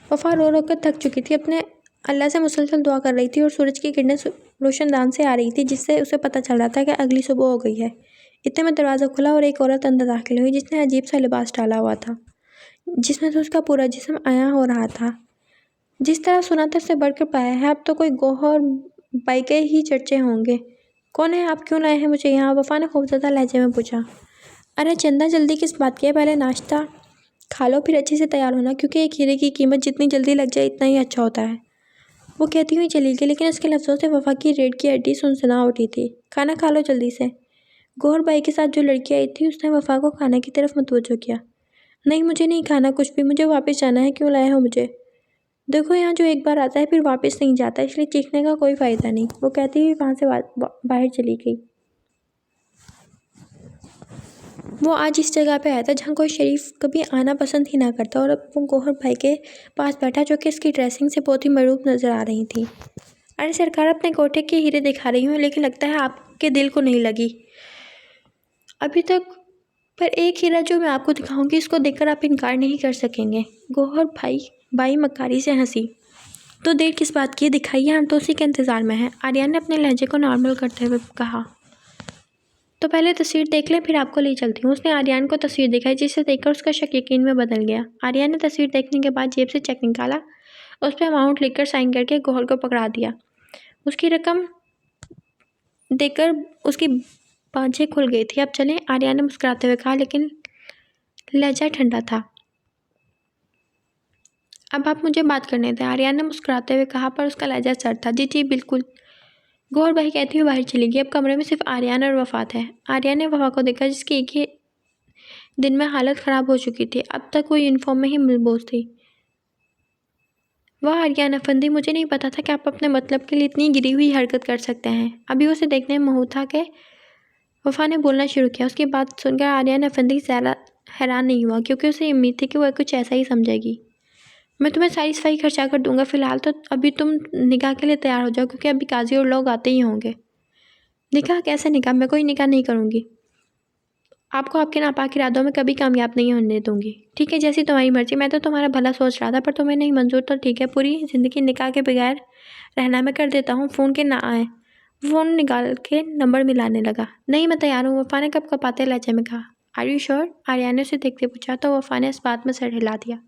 वफ़ा रो रो कर थक चुकी थी, अपने अल्लाह से मुसलसल दुआ कर रही थी और सूरज की किरणें रोशनदान से आ रही थी जिससे उसे पता चल रहा था कि अगली सुबह हो गई है। इतने में दरवाज़ा खुला और एक औरत अंदर दाखिल हुई जिसने अजीब सा लिबास डाला हुआ था जिसमें से उसका पूरा जिस्म आया हो रहा था। जिस तरह सुना था उससे बढ़कर पाया है। अब तो कोई गौहर बाई के ही चर्चे होंगे। कौन है आप? क्यों लाए हैं मुझे यहाँ? वफा ने खौफजदा लहजे में पूछा। अरे चंदा, जल्दी किस बात की है? पहले नाश्ता खा लो, फिर अच्छे से तैयार होना, क्योंकि एक हीरे की कीमत जितनी जल्दी लग जाए इतना ही अच्छा होता है। वो कहती हुई चली गई, लेकिन उसके लफ्ज़ों से वफा की रीढ़ की हड्डी सुनसना उठी थी। खाना खा लो जल्दी से। गौहर बाई के साथ जो लड़की आई थी उसने वफा को खाने की तरफ मुतवज्जो किया। नहीं, मुझे नहीं खाना कुछ भी, मुझे वापस जाना है। क्यों लाए हो मुझे? देखो, यहाँ जो एक बार आता है फिर वापस नहीं जाता, इसलिए चीखने का कोई फ़ायदा नहीं। वो कहती हुई वहाँ से बाहर चली गई। वो आज इस जगह पे आया था जहाँ कोई शरीफ कभी आना पसंद ही ना करता, और अब वो गौहर भाई के पास बैठा जो कि इसकी ड्रेसिंग से बहुत ही मरूब नज़र आ रही थी। अरे सरकार, अपने कोठे के हीरे दिखा रही हूँ, लेकिन लगता है आपके दिल को नहीं लगी अभी तक। पर एक हीरा जो मैं आपको दिखाऊंगी, इसको देखकर आप इनकार नहीं कर सकेंगे। गौहर बाई मक्कारी से हंसी। तो देर किस बात की है? दिखाइए, हम तो उसी के इंतज़ार में हैं। आर्यन ने अपने लहजे को नॉर्मल करते हुए कहा। तो पहले तस्वीर देख लें, फिर आपको ले चलती हूँ। उसने आर्यन को तस्वीर दिखाई, जिसे देखकर उसका शक यकीन में बदल गया। आर्यन ने तस्वीर देखने के बाद जेब से चेक निकाला, उस पर अमाउंट लिखकर साइन करके गौहर को पकड़ा दिया। उसकी रकम देखकर उसकी बाँझें खुल गई थी। अब चलें, आर्यन ने मुस्कुराते हुए कहा, लेकिन लहजा ठंडा था। अब आप मुझे बात करने दें, आर्यन ने मुस्कुराते हुए कहा, पर उसका लहजा सर था। जी बिल्कुल, गौहर भाई कहती हुई बाहर चली गई। अब कमरे में सिर्फ आर्यन और वफा है। आर्यन ने वफा को देखा, जिसकी एक ही दिन में हालत ख़राब हो चुकी थी। अब तक वो यूनिफॉर्म में ही मलबूस थी। वाह आर्यन अफंदी, मुझे नहीं पता था कि आप अपने मतलब के लिए इतनी गिरी हुई हरकत कर सकते हैं। अभी उसे देखने में मुँह था कि वफा ने बोलना शुरू किया। उसकी बात सुनकर आर्यन अफंदी ज़्यादा हैरान नहीं हुआ, क्योंकि उसे उम्मीद थी कि वह कुछ ऐसा ही समझेगी। मैं तुम्हें सारी सफाई खर्चा कर दूंगा, फिलहाल तो अभी तुम निकाह के लिए तैयार हो जाओ, क्योंकि अभी काजी और लोग आते ही होंगे। निकाह? कैसे निकाह? मैं कोई निकाह नहीं करूँगी। आपको आपके नापाक इरादों में कभी कामयाब नहीं होने दूंगी। ठीक है, जैसी तुम्हारी मर्जी। मैं तो तुम्हारा भला सोच रहा था, पर तुम्हें नहीं मंजूर तो ठीक है, पूरी ज़िंदगी निकाह के बगैर रहना मैं कर देता हूँ। फ़ोन के ना आए। फ़ोन निकाल के नंबर मिलाने लगा। नहीं, मैं तैयार हूँ, वफ़ा ने कब कपाते लहजे में कहा। Are you sure? आर्यन ने उसे देखते पूछा, तो वफ़ा ने इस बात में सर हिला दिया।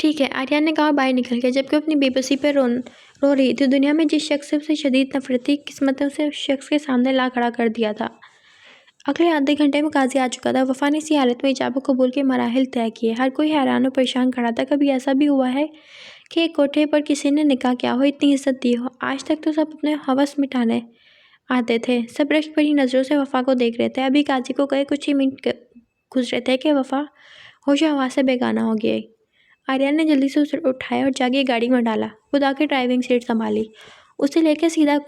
ठीक है, आर्यन ने कहा, बाहर निकल गया, जबकि अपनी बेबसी पर रो रही थी। दुनिया में जिस शख्स से उसे शदीद नफरत थी, किस्मत ने उसे उस शख्स के सामने ला खड़ा कर दिया था। अगले आधे घंटे में काजी आ चुका था। वफ़ा ने इसी हालत में इजाबत कबूल के मराहिल तय किए। हर कोई हैरान और परेशान खड़ा था। कभी ऐसा भी हुआ है कि एक कोठे पर किसी ने निकाह किया हो, इतनी इज्जत दी हो? आज तक तो सब अपने हवस मिटाने आते थे। सब रश्क भरी नज़रों से वफ़ा को देख रहे थे। अभी काजी को गए कुछ ही मिनट गुजरे थे कि वफ़ा होशो हवास से बेगाना हो गई। आर्यन ने जल्दी से उसे उठाया और जाके गाड़ी में डाला। खुद आके ड्राइविंग सीट संभाली। उसे लेकर सीधा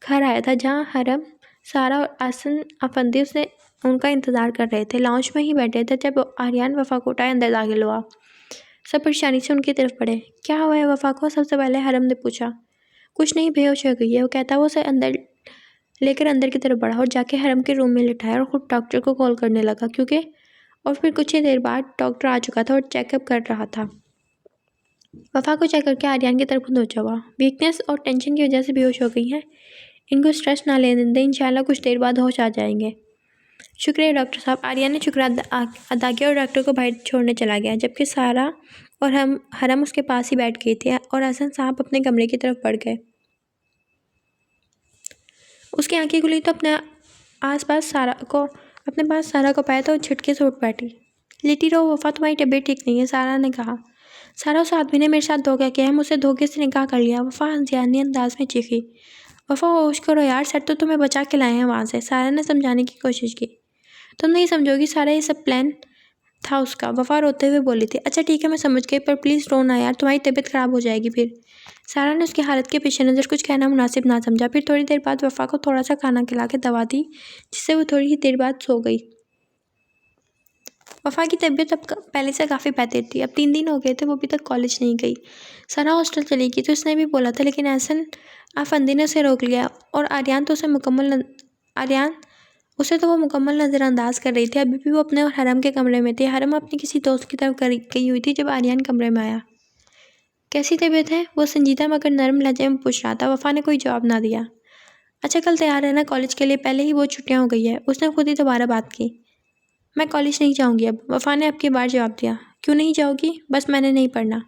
घर आया था, जहाँ हरम, सारा और आसन अफंदी उसे उनका इंतज़ार कर रहे थे। लाउंज में ही बैठे थे जब आर्यन वफ़ा को उठाए अंदर दाखिल हुआ। सब परेशानी से उनकी तरफ बढ़े। क्या हुआ है वफ़ा को? सबसे पहले हरम ने पूछा। कुछ नहीं, बेहोश हो गई है, वो कहता। वो उसे अंदर लेकर अंदर की तरफ बढ़ा और जाके हरम के रूम में लिटाया और खुद डॉक्टर को कॉल करने लगा, क्योंकि और फिर कुछ ही देर बाद डॉक्टर आ चुका था और चेकअप कर रहा था। वफ़ा को चेक करके आर्यन की तरफ नोचा हुआ। वीकनेस और टेंशन की वजह से बेहोश हो गई हैं, इनको स्ट्रेस ना लेने दें, इंशाल्लाह कुछ देर बाद होश आ जाएंगे। शुक्रिया डॉक्टर साहब। आर्यन ने शुक्र अदा किया और डॉक्टर को बाहर छोड़ने चला गया, जबकि सारा और हरम उसके पास ही बैठ गई थी और हसन साहब अपने कमरे की तरफ बढ़ गए। उसकी आंखें खुली तो अपने पास सारा को पाया तो झटके से उठ बैठी। लेटी रहो वफ़ा, तुम्हारी तबीयत ठीक नहीं है, सारा ने कहा। सारा, उस आदमी ने मेरे साथ धोखा किया है, मुझसे धोखे से निकाह कर लिया। वफ़ा जानी अंदाज में चीखी। वफ़ा होश करो यार, सर तो तुम्हें बचा के लाए हैं वहाँ से। सारा ने समझाने की कोशिश की। तुम नहीं समझोगी सारा, ये सब प्लान था उसका। वफ़ा रोते हुए बोली थी। अच्छा ठीक है, मैं समझ गई, पर प्लीज़ रो ना यार, तुम्हारी तबीयत ख़राब हो जाएगी फिर। सारा ने उसकी हालत के पेश नज़र कुछ कहना मुनासिब ना समझा। फिर थोड़ी देर बाद वफ़ा को थोड़ा सा खाना खिला के दवा दी, जिससे वो थोड़ी ही देर बाद सो गई। वफ़ा की तबीयत अब पहले से काफ़ी बेहतर थी। अब 3 दिन हो गए थे वो अभी तक कॉलेज नहीं गई। सारा हॉस्टल चली गई तो उसने भी बोला था, लेकिन एहसन अफंदी ने उसे रोक लिया और आर्यन तो वो मुकम्मल नज़रअंदाज कर रही थी। अभी भी वो अपने और हरम के कमरे में थी। हरम अपनी किसी दोस्त की तरफ गई हुई थी जब आर्यन कमरे में आया। कैसी तबीयत है? वो संजीदा मगर नरम लहजे में पूछ रहा था। वफ़ा ने कोई जवाब ना दिया। अच्छा कल तैयार रहना कॉलेज के लिए, पहले ही बहुत छुट्टियाँ हो गई है। उसने खुद ही दोबारा बात की। मैं कॉलेज नहीं जाऊँगी अब, वफ़ा ने अब की बार जवाब दिया। क्यों नहीं जाओगी? बस मैंने नहीं पढ़ना।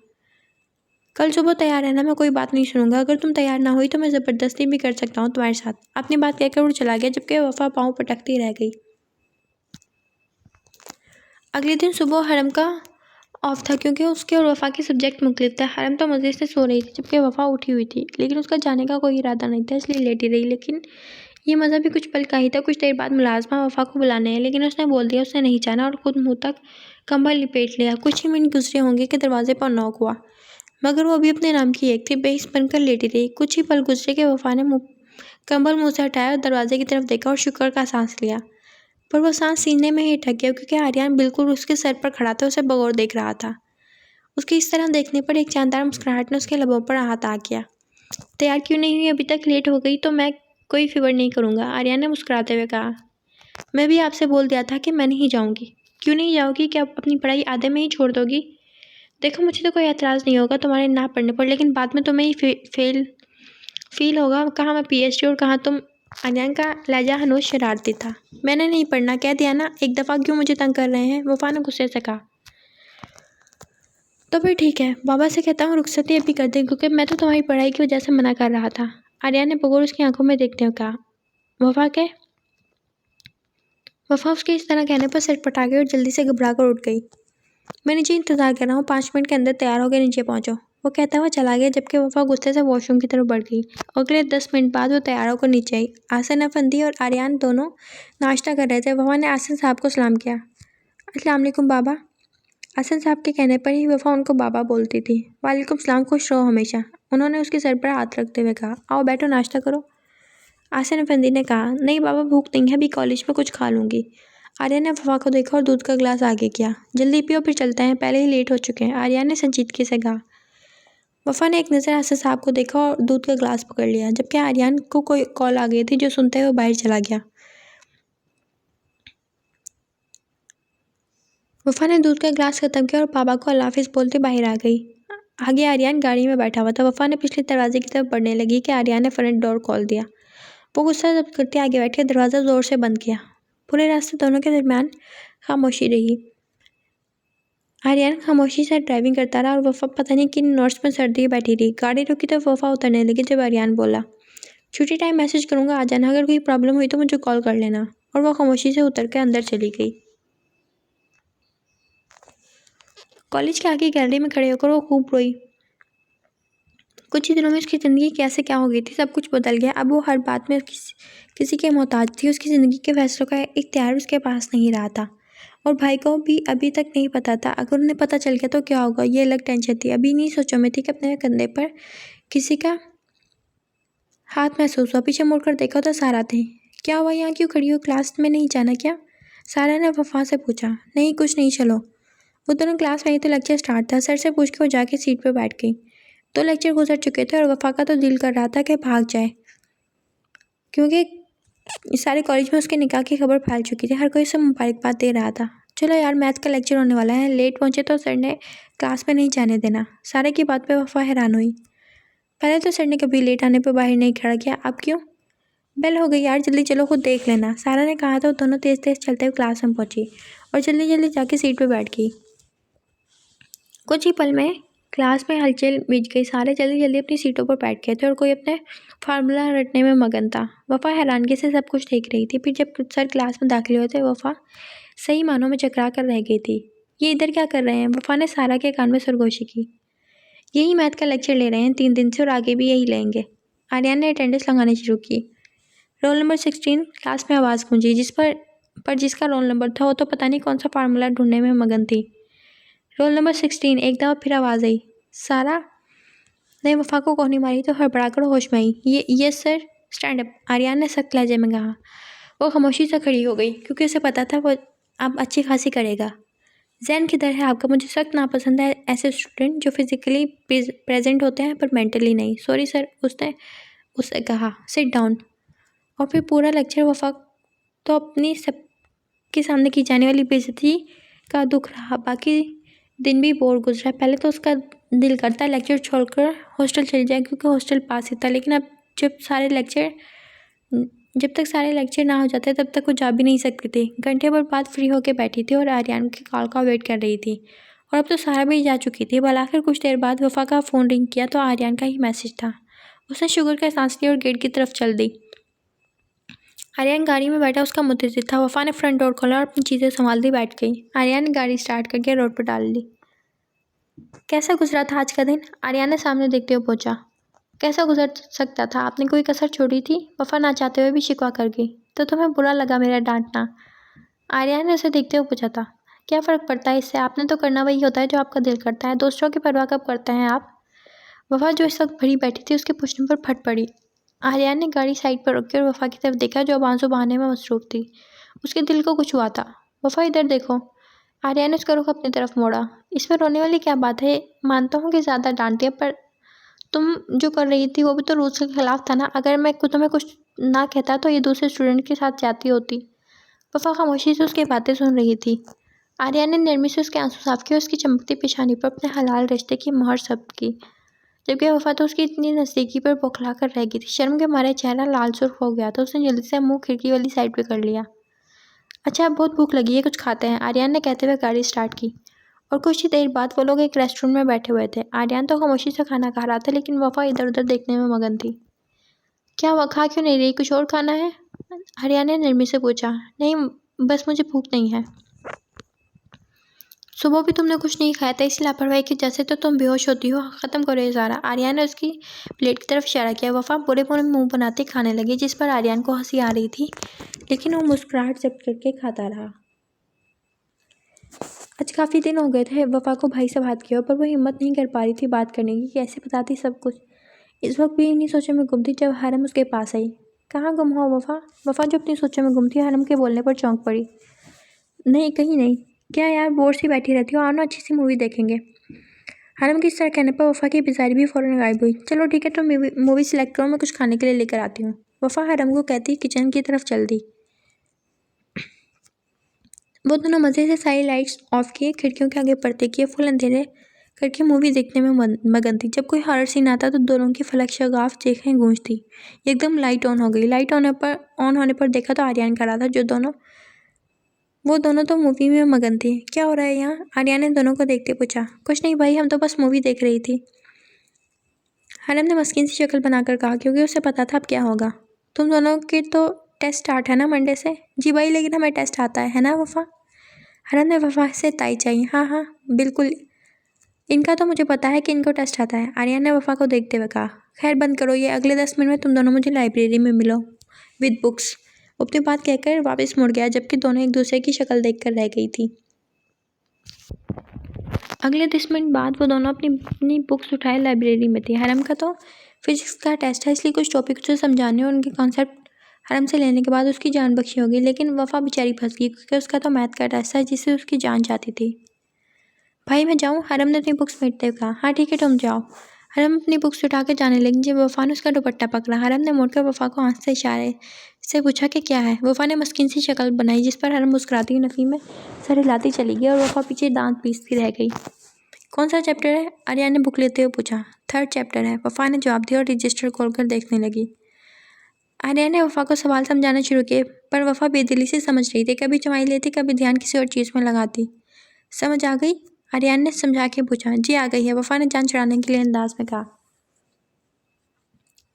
कल सुबह तैयार रहना, मैं कोई बात नहीं सुनूंगा। अगर तुम तैयार ना हुई तो मैं ज़बरदस्ती भी कर सकता हूँ तुम्हारे साथ। अपनी बात कहकर वो चला गया, जबकि वफ़ा पाँव पटकती रह गई। अगले दिन सुबह हरम का ऑफ था, क्योंकि उसके और वफ़ा के सब्जेक्ट मुख्तलिफ थे। हरम तो मज़े से सो रही थी, जबकि वफ़ा उठी हुई थी, लेकिन उसका जाने का कोई इरादा नहीं था, इसलिए लेटी रही। लेकिन ये मज़ा भी कुछ पल का ही था। कुछ देर बाद मुलाजमा वफ़ा को बुलाने है, लेकिन उसने बोल दिया उसने नहीं जाना और खुद मुँह तक कंबल लिपेट लिया। कुछ ही मिनट गुजरे होंगे कि दरवाजे पर नॉक हुआ, मगर वो अभी अपने नाम की एक थी, बेइज्जत बनकर लेटी रही। कुछ ही पल गुजरे कि वफ़ा ने कंबल मुँह से हटाया और दरवाजे की तरफ देखा और शुक्र का सांस लिया। पर वो सांस सीने में ही अटक गया, क्योंकि आर्यन बिल्कुल उसके सर पर खड़ा था, उसे बगौर देख रहा था। उसकी इस तरह देखने पर एक जानदार मुस्कुराहट ने उसके लबों पर हाथ आ गया। तैयार क्यों नहीं हुई? अभी तक लेट हो गई तो मैं कोई फिक्र नहीं करूँगा, आर्यन ने मुस्कुराते हुए कहा। मैं भी आपसे बोल दिया था कि मैं नहीं जाऊँगी। क्यों नहीं जाओगी? क्या अपनी पढ़ाई आधे में ही छोड़ दोगी? देखो, मुझे तो कोई एतराज़ नहीं होगा तुम्हारे ना पढ़ने पर, लेकिन बाद में तुम्हें ही फील होगा, कहाँ मैं पीएचडी और कहाँ तुम। आर्यन का लहजा हनूज शरारती था। मैंने नहीं पढ़ना, कह दिया ना, एक दफ़ा क्यों मुझे तंग कर रहे हैं? वफ़ा ने गुस्से से कहा। तो फिर ठीक है, बाबा से कहता हूँ रुखसती अभी कर दें, क्योंकि मैं तो तुम्हारी पढ़ाई की वजह से मना कर रहा था। आर्यन ने बगौर उसकी आंखों में देखते हुए कहा। वफ़ा उसके इस तरह कहने पर सिर पटा गई और जल्दी से घबरा कर उठ गई। मैं नीचे इंतज़ार कर रहा हूँ, 5 मिनट के अंदर तैयार होकर नीचे पहुँचो, वो कहता हुआ चला गया, जबकि वफ़ा गुस्से से वॉशरूम की तरफ बढ़ गई। अगले 10 मिनट बाद वो तैयार होकर नीचे आई। आसन अफंदी और आर्यन दोनों नाश्ता कर रहे थे। वफ़ा ने आसन साहब को सलाम किया। अस्सलाम वालेकुम बाबा। आसन साहब के कहने पर ही वफ़ा उनको बाबा बोलती थी। वालेकुम सलाम, खुश रहो हमेशा, उन्होंने उसके सर पर हाथ रखते हुए कहा। आओ बैठो, नाश्ता करो। आसन अफंदी ने कहा, नहीं बाबा, भूख नहीं है, अभी कॉलेज में कुछ खा लूँगी। आर्यन ने वफ़ा को देखा और दूध का गिलास आगे किया। जल्दी पियो, फिर चलते हैं, पहले ही लेट हो चुके हैं, आर्यन ने संजीदगी से कहा। वफ़ा ने एक नज़र आसन साहब को देखा और दूध का गिलास पकड़ लिया, जबकि आर्यन को कोई कॉल आ गई थी, जो सुनते हुए बाहर चला गया। वफ़ा ने दूध का गिलास ख़त्म किया और बाबा को अल्लाह हाफ़िज़ बोलते बाहर आ गई। आगे आर्यन गाड़ी में बैठा हुआ था। वफ़ा ने पिछले दरवाजे की तरफ बढ़ने लगी कि आर्यन ने फ्रंट डोर खोल दिया। वो गुस्सा जब्त करते आगे बैठे, दरवाज़ा ज़ोर से बंद किया। पूरे रास्ते दोनों के दरमियान खामोशी रही। आर्यन खामोशी से ड्राइविंग करता रहा और वफ़ा पता नहीं किन नोट्स में सर्दी बैठी रही। गाड़ी रुकी तो वफ़ा उतरने लगी, जब आर्यन बोला, छुट्टी टाइम मैसेज करूँगा, आ जाना, अगर कोई प्रॉब्लम हुई तो मुझे कॉल कर लेना। और वह खामोशी से उतर कर अंदर चली गई। कॉलेज के आगे गैलरी में खड़े होकर वो खूब रोई। कुछ ही दिनों में उसकी ज़िंदगी कैसे क्या हो गई थी, सब कुछ बदल गया। अब वो हर बात में किसी के मोहताज थी। उसकी ज़िंदगी के फैसलों का इख्तियार उसके पास नहीं रहा था, और भाई को भी अभी तक नहीं पता था। अगर उन्हें पता चल गया तो क्या होगा, ये अलग टेंशन थी। अभी नहीं सोचों में थी कि अपने कंधे पर किसी का हाथ महसूस हुआ। पीछे मुड़कर देखा तो सारा थी। क्या हुआ, यहाँ क्यों खड़ी हो, क्लास में नहीं जाना क्या? सारा ने वफ़ा से पूछा। नहीं, कुछ नहीं, चलो। वो दोनों क्लास में ही तो लेक्चर स्टार्ट था। सर से पूछ के वो जाके सीट पर बैठ गई। 2 लेक्चर गुजर चुके थे और वफ़ा का तो दिल कर रहा था कि भाग जाए, क्योंकि सारे कॉलेज में उसके निकाह की खबर फैल चुकी थी। हर कोई उसे मुबारकबाद दे रहा था। चलो यार, मैथ का लेक्चर होने वाला है, लेट पहुँचे तो सर ने क्लास में नहीं जाने देना। सारे की बात पे वफ़ा हैरान हुई। पहले तो सर ने कभी लेट आने पर बाहर नहीं खड़ा किया, अब क्यों? बेल हो गई यार, जल्दी चलो, खुद देख लेना, सारा ने कहा। तो दोनों तेज़ तेज़ चलते हुए क्लास में पहुंची और जल्दी जल्दी जाके सीट पर बैठ गई। कुछ ही पल में क्लास में हलचल मच गई। सारे जल्दी जल्दी अपनी सीटों पर बैठ गए थे और कोई अपने फार्मूला रटने में मगन था। वफ़ा हैरानगी से सब कुछ देख रही थी। फिर जब सर क्लास में दाखिल हुए थे, वफ़ा सही मानों में चकरा कर रह गई थी। ये इधर क्या कर रहे हैं? वफ़ा ने सारा के कान में सरगोशी की। यही मैथ का लेक्चर ले रहे हैं 3 दिन से, और आगे भी यही लेंगे। आर्यन ने अटेंडेंस लगानी शुरू की। रोल नंबर 16, क्लास में आवाज़ गूंजी। जिसका रोल नंबर था वो तो पता नहीं कौन सा फार्मूला ढूंढने में मगन थी। रोल नंबर 16, एक दफ़ा फिर आवाज़ आई। सारा ने वफ़ा को कोहनी मारी तो हड़बड़ाकर होश में आई। Yes sir, stand up, Aryan ने सख्त लहजे में कहा। वो खामोशी से खड़ी हो गई, क्योंकि उसे पता था वो अब अच्छी खासी करेगा। जैन किधर है आपका? मुझे सख्त नापसंद है ऐसे स्टूडेंट जो फिज़िकली प्रेजेंट होते हैं पर मेंटली नहीं। सॉरी सर, उसने उससे कहा। Sit down. और फिर पूरा लेक्चर वफ़ा तो अपनी सबके सामने की जाने वाली बेइज्जती का दुख रहा। बाकी दिन भी बोर गुजरा। पहले तो उसका दिल करता लेक्चर छोड़कर हॉस्टल चले जाए, क्योंकि हॉस्टल पास ही था। लेकिन अब जब तक सारे लेक्चर ना हो जाते तब तक वो जा भी नहीं सकती थी। घंटे भर बाद फ्री होकर बैठी थी और आर्यन की कॉल का वेट कर रही थी। और अब तो सारा भी जा चुकी थी। भला आखिर कुछ देर बाद वफ़ा का फ़ोन रिंग किया तो आर्यन का ही मैसेज था। उसने शुगर का सांस लिया और गेट की तरफ चल दी। आर्यन गाड़ी में बैठा उसका मुंतज़िर था। वफ़ा ने फ्रंट डोर खोला और अपनी चीज़ें संभालती बैठ गई। आर्यन ने गाड़ी स्टार्ट करके रोड पर डाल दी। कैसा गुजरा था आज का दिन? आर्यन ने सामने देखते हुए पूछा। कैसा गुजर सकता था? आपने कोई कसर छोड़ी थी? वफ़ा ना चाहते हुए भी शिकवा कर गई। तो तुम्हें बुरा लगा मेरा डांटना? आर्यन ने उसे देखते हुए पूछा था। क्या फ़र्क पड़ता है इससे? आपने तो करना वही होता है जो आपका दिल करता है। दूसरों की परवाह कब करते हैं आप? वफ़ा जो इस वक्त भरी बैठी थी उसके पूछने पर फट पड़ी। आर्यन ने गाड़ी साइड पर रोकी और वफ़ा की तरफ देखा जो अब आंसू बहाने में मसरूफ़ थी। उसके दिल को कुछ हुआ था। वफ़ा इधर देखो। आर्यन ने उसका रुख अपनी तरफ मोड़ा। इसमें रोने वाली क्या बात है? मानता हूँ कि ज़्यादा डांट दिया, पर तुम जो कर रही थी वो भी तो रूल्स के खिलाफ था ना। अगर मैं तुम्हें कुछ ना कहता तो ये दूसरे स्टूडेंट के साथ जाती होती। वफ़ा खामोशी से उसकी बातें सुन रही थी। आर्यन ने नरमी से उसके आंसू साफ किए और उसकी चमकती पेशानी पर अपने हलाल रिश्ते की मोहर जब्त की। जबकि वफ़ा तो उसकी इतनी नज़दीकी पर बौखला कर रह गई थी। शर्म के मारे चेहरा लाल सुर्ख हो गया था। उसने जल्दी से मुंह खिड़की वाली साइड पे कर लिया। अच्छा, अब बहुत भूख लगी है, कुछ खाते हैं, आर्यन ने कहते हुए गाड़ी स्टार्ट की। और कुछ ही देर बाद वो लोग एक रेस्टोरेंट में बैठे हुए थे। आर्यन तो खामोशी से खाना खा रहा था, लेकिन वफ़ा इधर उधर देखने में मगन थी। क्या हुआ, खा क्यों नहीं रही? कुछ और खाना है? आर्यन ने नरमी से पूछा। नहीं, बस मुझे भूख नहीं है। सुबह भी तुमने कुछ नहीं खाया था, इसी लापरवाही की वजह से तो तुम बेहोश होती हो। ख़त्म करो ये सारा। आर्यन ने उसकी प्लेट की तरफ इशारा किया। वफ़ा बुरे बुरे मुंह बनाते खाने लगी, जिस पर आर्यन को हंसी आ रही थी, लेकिन वो मुस्कुराहट जब्त करके खाता रहा। आज काफ़ी दिन हो गए थे वफ़ा को भाई से बात किया, पर वो हिम्मत नहीं कर पा रही थी बात करने की। कैसे बताती सब कुछ? इस वक्त भी इन्हीं सोचों में गुम थी जब हरम उसके पास आई। कहाँ गुम हो वफ़ा? वफ़ा जो अपनी सोचों में गुम थी, हरम के बोलने पर चौंक पड़ी। नहीं, कहीं नहीं। क्या यार, बोर सी बैठी रहती हो? आओ ना, अच्छी सी मूवी देखेंगे। हरम की इस तरह कहने पर वफ़ा की बेजारी भी फ़ौरन गायब हुई। चलो ठीक है, तो मूवी सिलेक्ट करो, मैं कुछ खाने के लिए लेकर आती हूँ। वफ़ा हरम को कहती किचन की तरफ चल दी। वो दोनों मज़े से सारी लाइट्स ऑफ किए, खिड़कियों के आगे पर्दे किए, फुल अंधेरे करके मूवी देखने में मगन थी। जब कोई हॉरर सीन आता तो दोनों की फलक शगाफ चीखें गूंजती। एकदम लाइट ऑन हो गई। लाइट ऑन होने पर देखा तो आर्यन खड़ा था। वो दोनों तो मूवी में मगन थी। क्या हो रहा है यहाँ? आर्यन ने दोनों को देखते पूछा। कुछ नहीं भाई, हम तो बस मूवी देख रही थी। हरम ने मस्कीन सी शक्ल बनाकर कहा, क्योंकि उसे पता था अब क्या होगा। तुम दोनों के तो टेस्ट स्टार्ट है ना मंडे से? जी भाई, लेकिन हमें टेस्ट आता है ना वफ़ा? हरम ने वफ़ा से ताई चाहिए। हाँ हाँ बिल्कुल, इनका तो मुझे पता है कि इनको टेस्ट आता है, आर्यन ने वफ़ा को देखते हुए कहा। खैर बंद करो ये, अगले 10 मिनट में तुम दोनों मुझे लाइब्रेरी में मिलो विद बुक्स। वो अपनी बात कहकर वापस मुड़ गया, जबकि दोनों एक दूसरे की शक्ल देखकर रह गई थी। अगले 10 मिनट बाद वो दोनों अपनी बुक्स उठाए लाइब्रेरी में थी। हरम का तो फिजिक्स का टेस्ट है, इसलिए कुछ टॉपिक उसे समझाने और उनके कॉन्सेप्ट हरम से लेने के बाद उसकी जान बख्शी होगी। लेकिन वफ़ा बेचारी फंस गई, क्योंकि उसका तो मैथ का टेस्ट है जिससे उसकी जान जाती थी। भाई मैं जाऊँ? हरम ने अपनी बुक्स फेंकते हुए कहा। हाँ ठीक है, तुम जाओ। हरम अपनी बुक्स उठा के जाने लगी जब वफ़ा ने उसका दुपट्टा पकड़ा। हरम ने मुड़कर वफ़ा को हाथ से इशारे से पूछा कि क्या है। वफ़ा ने मस्कीन सी शक्ल बनाई, जिस पर हरम मुस्कुराती हुई नफ़ी में सर हिलाती चली गई और वफ़ा पीछे दांत पीसती रह गई। कौन सा चैप्टर है? आर्यन ने बुक लेते हुए पूछा। 3rd चैप्टर है, वफ़ा ने जवाब दिया और रजिस्टर खोलकर देखने लगी। आर्यन ने वफ़ा को सवाल समझाना शुरू किए, पर वफ़ा बेदिली से समझ रही थी। कभी जमाई लेती, कभी ध्यान किसी और चीज़ में लगाती। समझ आ गई? आर्यन ने समझा के पूछा। जी आ गई है, वफ़ा ने जान चढ़ाने के लिए अंदाज में कहा।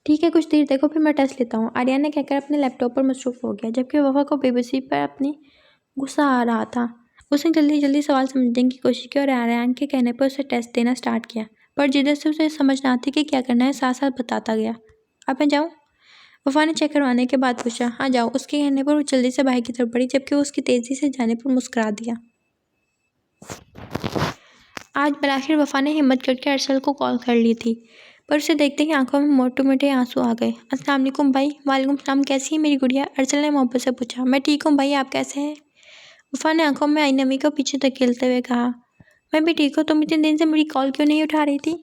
ठीक है, कुछ देर देखो, फिर मैं टेस्ट लेता हूँ, आर्यन ने कहकर अपने लैपटॉप पर मसरूफ़ हो गया, जबकि वफ़ा को बेबसी पर अपनी गुस्सा आ रहा था। उसने जल्दी जल्दी सवाल समझने की कोशिश की और आर्यन के कहने पर उसे टेस्ट देना स्टार्ट किया, पर जिधर से उसे समझ ना आती कि क्या करना है, साथ साथ बताता गया। अब मैं जाऊँ? वफ़ा ने चेक करवाने के बाद पूछा। हाँ जाओ। उसके कहने पर वो जल्दी से भाई की तरफ बढ़ी, जबकि वो उसकी तेज़ी से जाने पर मुस्कुरा दिया। आज बलाखिर वफ़ा ने हिम्मत करके अरसल को कॉल कर ली थी, पर उसे देखते ही आंखों में मोटे मोटे आंसू आ गए। अस्सलाम वालेकुम भाई। वालेकुम सलाम, कैसी है मेरी गुड़िया? अरसल ने मोहब्बत से पूछा। मैं ठीक हूँ भाई, आप कैसे हैं? वफ़ा ने आंखों में आई नमी को पीछे धकेलते हुए कहा। मैं भी ठीक हूँ, तुम इतने दिन से मेरी कॉल क्यों नहीं उठा रही थी?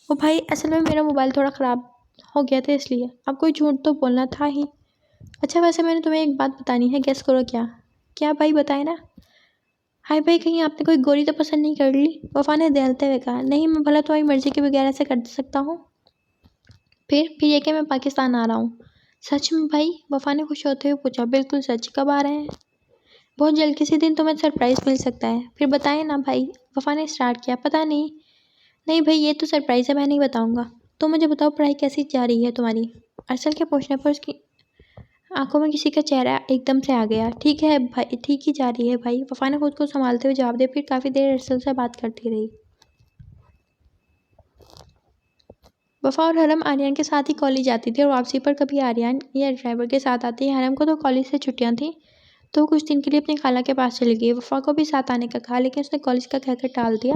वो भाई, असल में मेरा मोबाइल थोड़ा ख़राब हो गया था, इसलिए। अब कोई झूठ तो बोलना था ही। अच्छा वैसे मैंने तुम्हें एक बात बतानी है, गेस करो क्या? क्या भाई, बताए ना। हाय भाई, कहीं आपने कोई गोरी तो पसंद नहीं कर ली? वफ़ा ने दहलते हुए कहा। नहीं, मैं भला तुम्हारी मर्ज़ी के बगैर ऐसे कर सकता हूँ? फिर ये कि मैं पाकिस्तान आ रहा हूँ। सच में भाई? वफ़ा ने खुश होते हुए पूछा। बिल्कुल सच। कब आ रहे हैं? बहुत जल्द किसी दिन तुम्हें सरप्राइज़ मिल सकता है। फिर बताएं ना भाई, वफ़ा ने स्टार्ट किया। पता नहीं। नहीं भाई, ये तो सरप्राइज़ है, मैं नहीं बताऊंगा। तो मुझे बताओ, पढ़ाई कैसी जा रही है तुम्हारी? अरसल के पूछने पर उसकी आंखों में किसी का चेहरा एकदम से आ गया। ठीक है भाई, ठीक ही जा रही है भाई, वफ़ा ने खुद को संभालते हुए जवाब दिया। फिर काफ़ी देर अरसल से बात करती रही। वफ़ा और हरम आर्यन के साथ ही कॉलेज जाती थी और वापसी पर कभी आर्यन या ड्राइवर के साथ आती। हरम को तो कॉलेज से छुट्टियां थी, तो वो कुछ दिन के लिए अपनी खाला के पास चली गई। वफ़ा को भी साथ आने का कहा, लेकिन उसने कॉलेज का कहकर टाल दिया।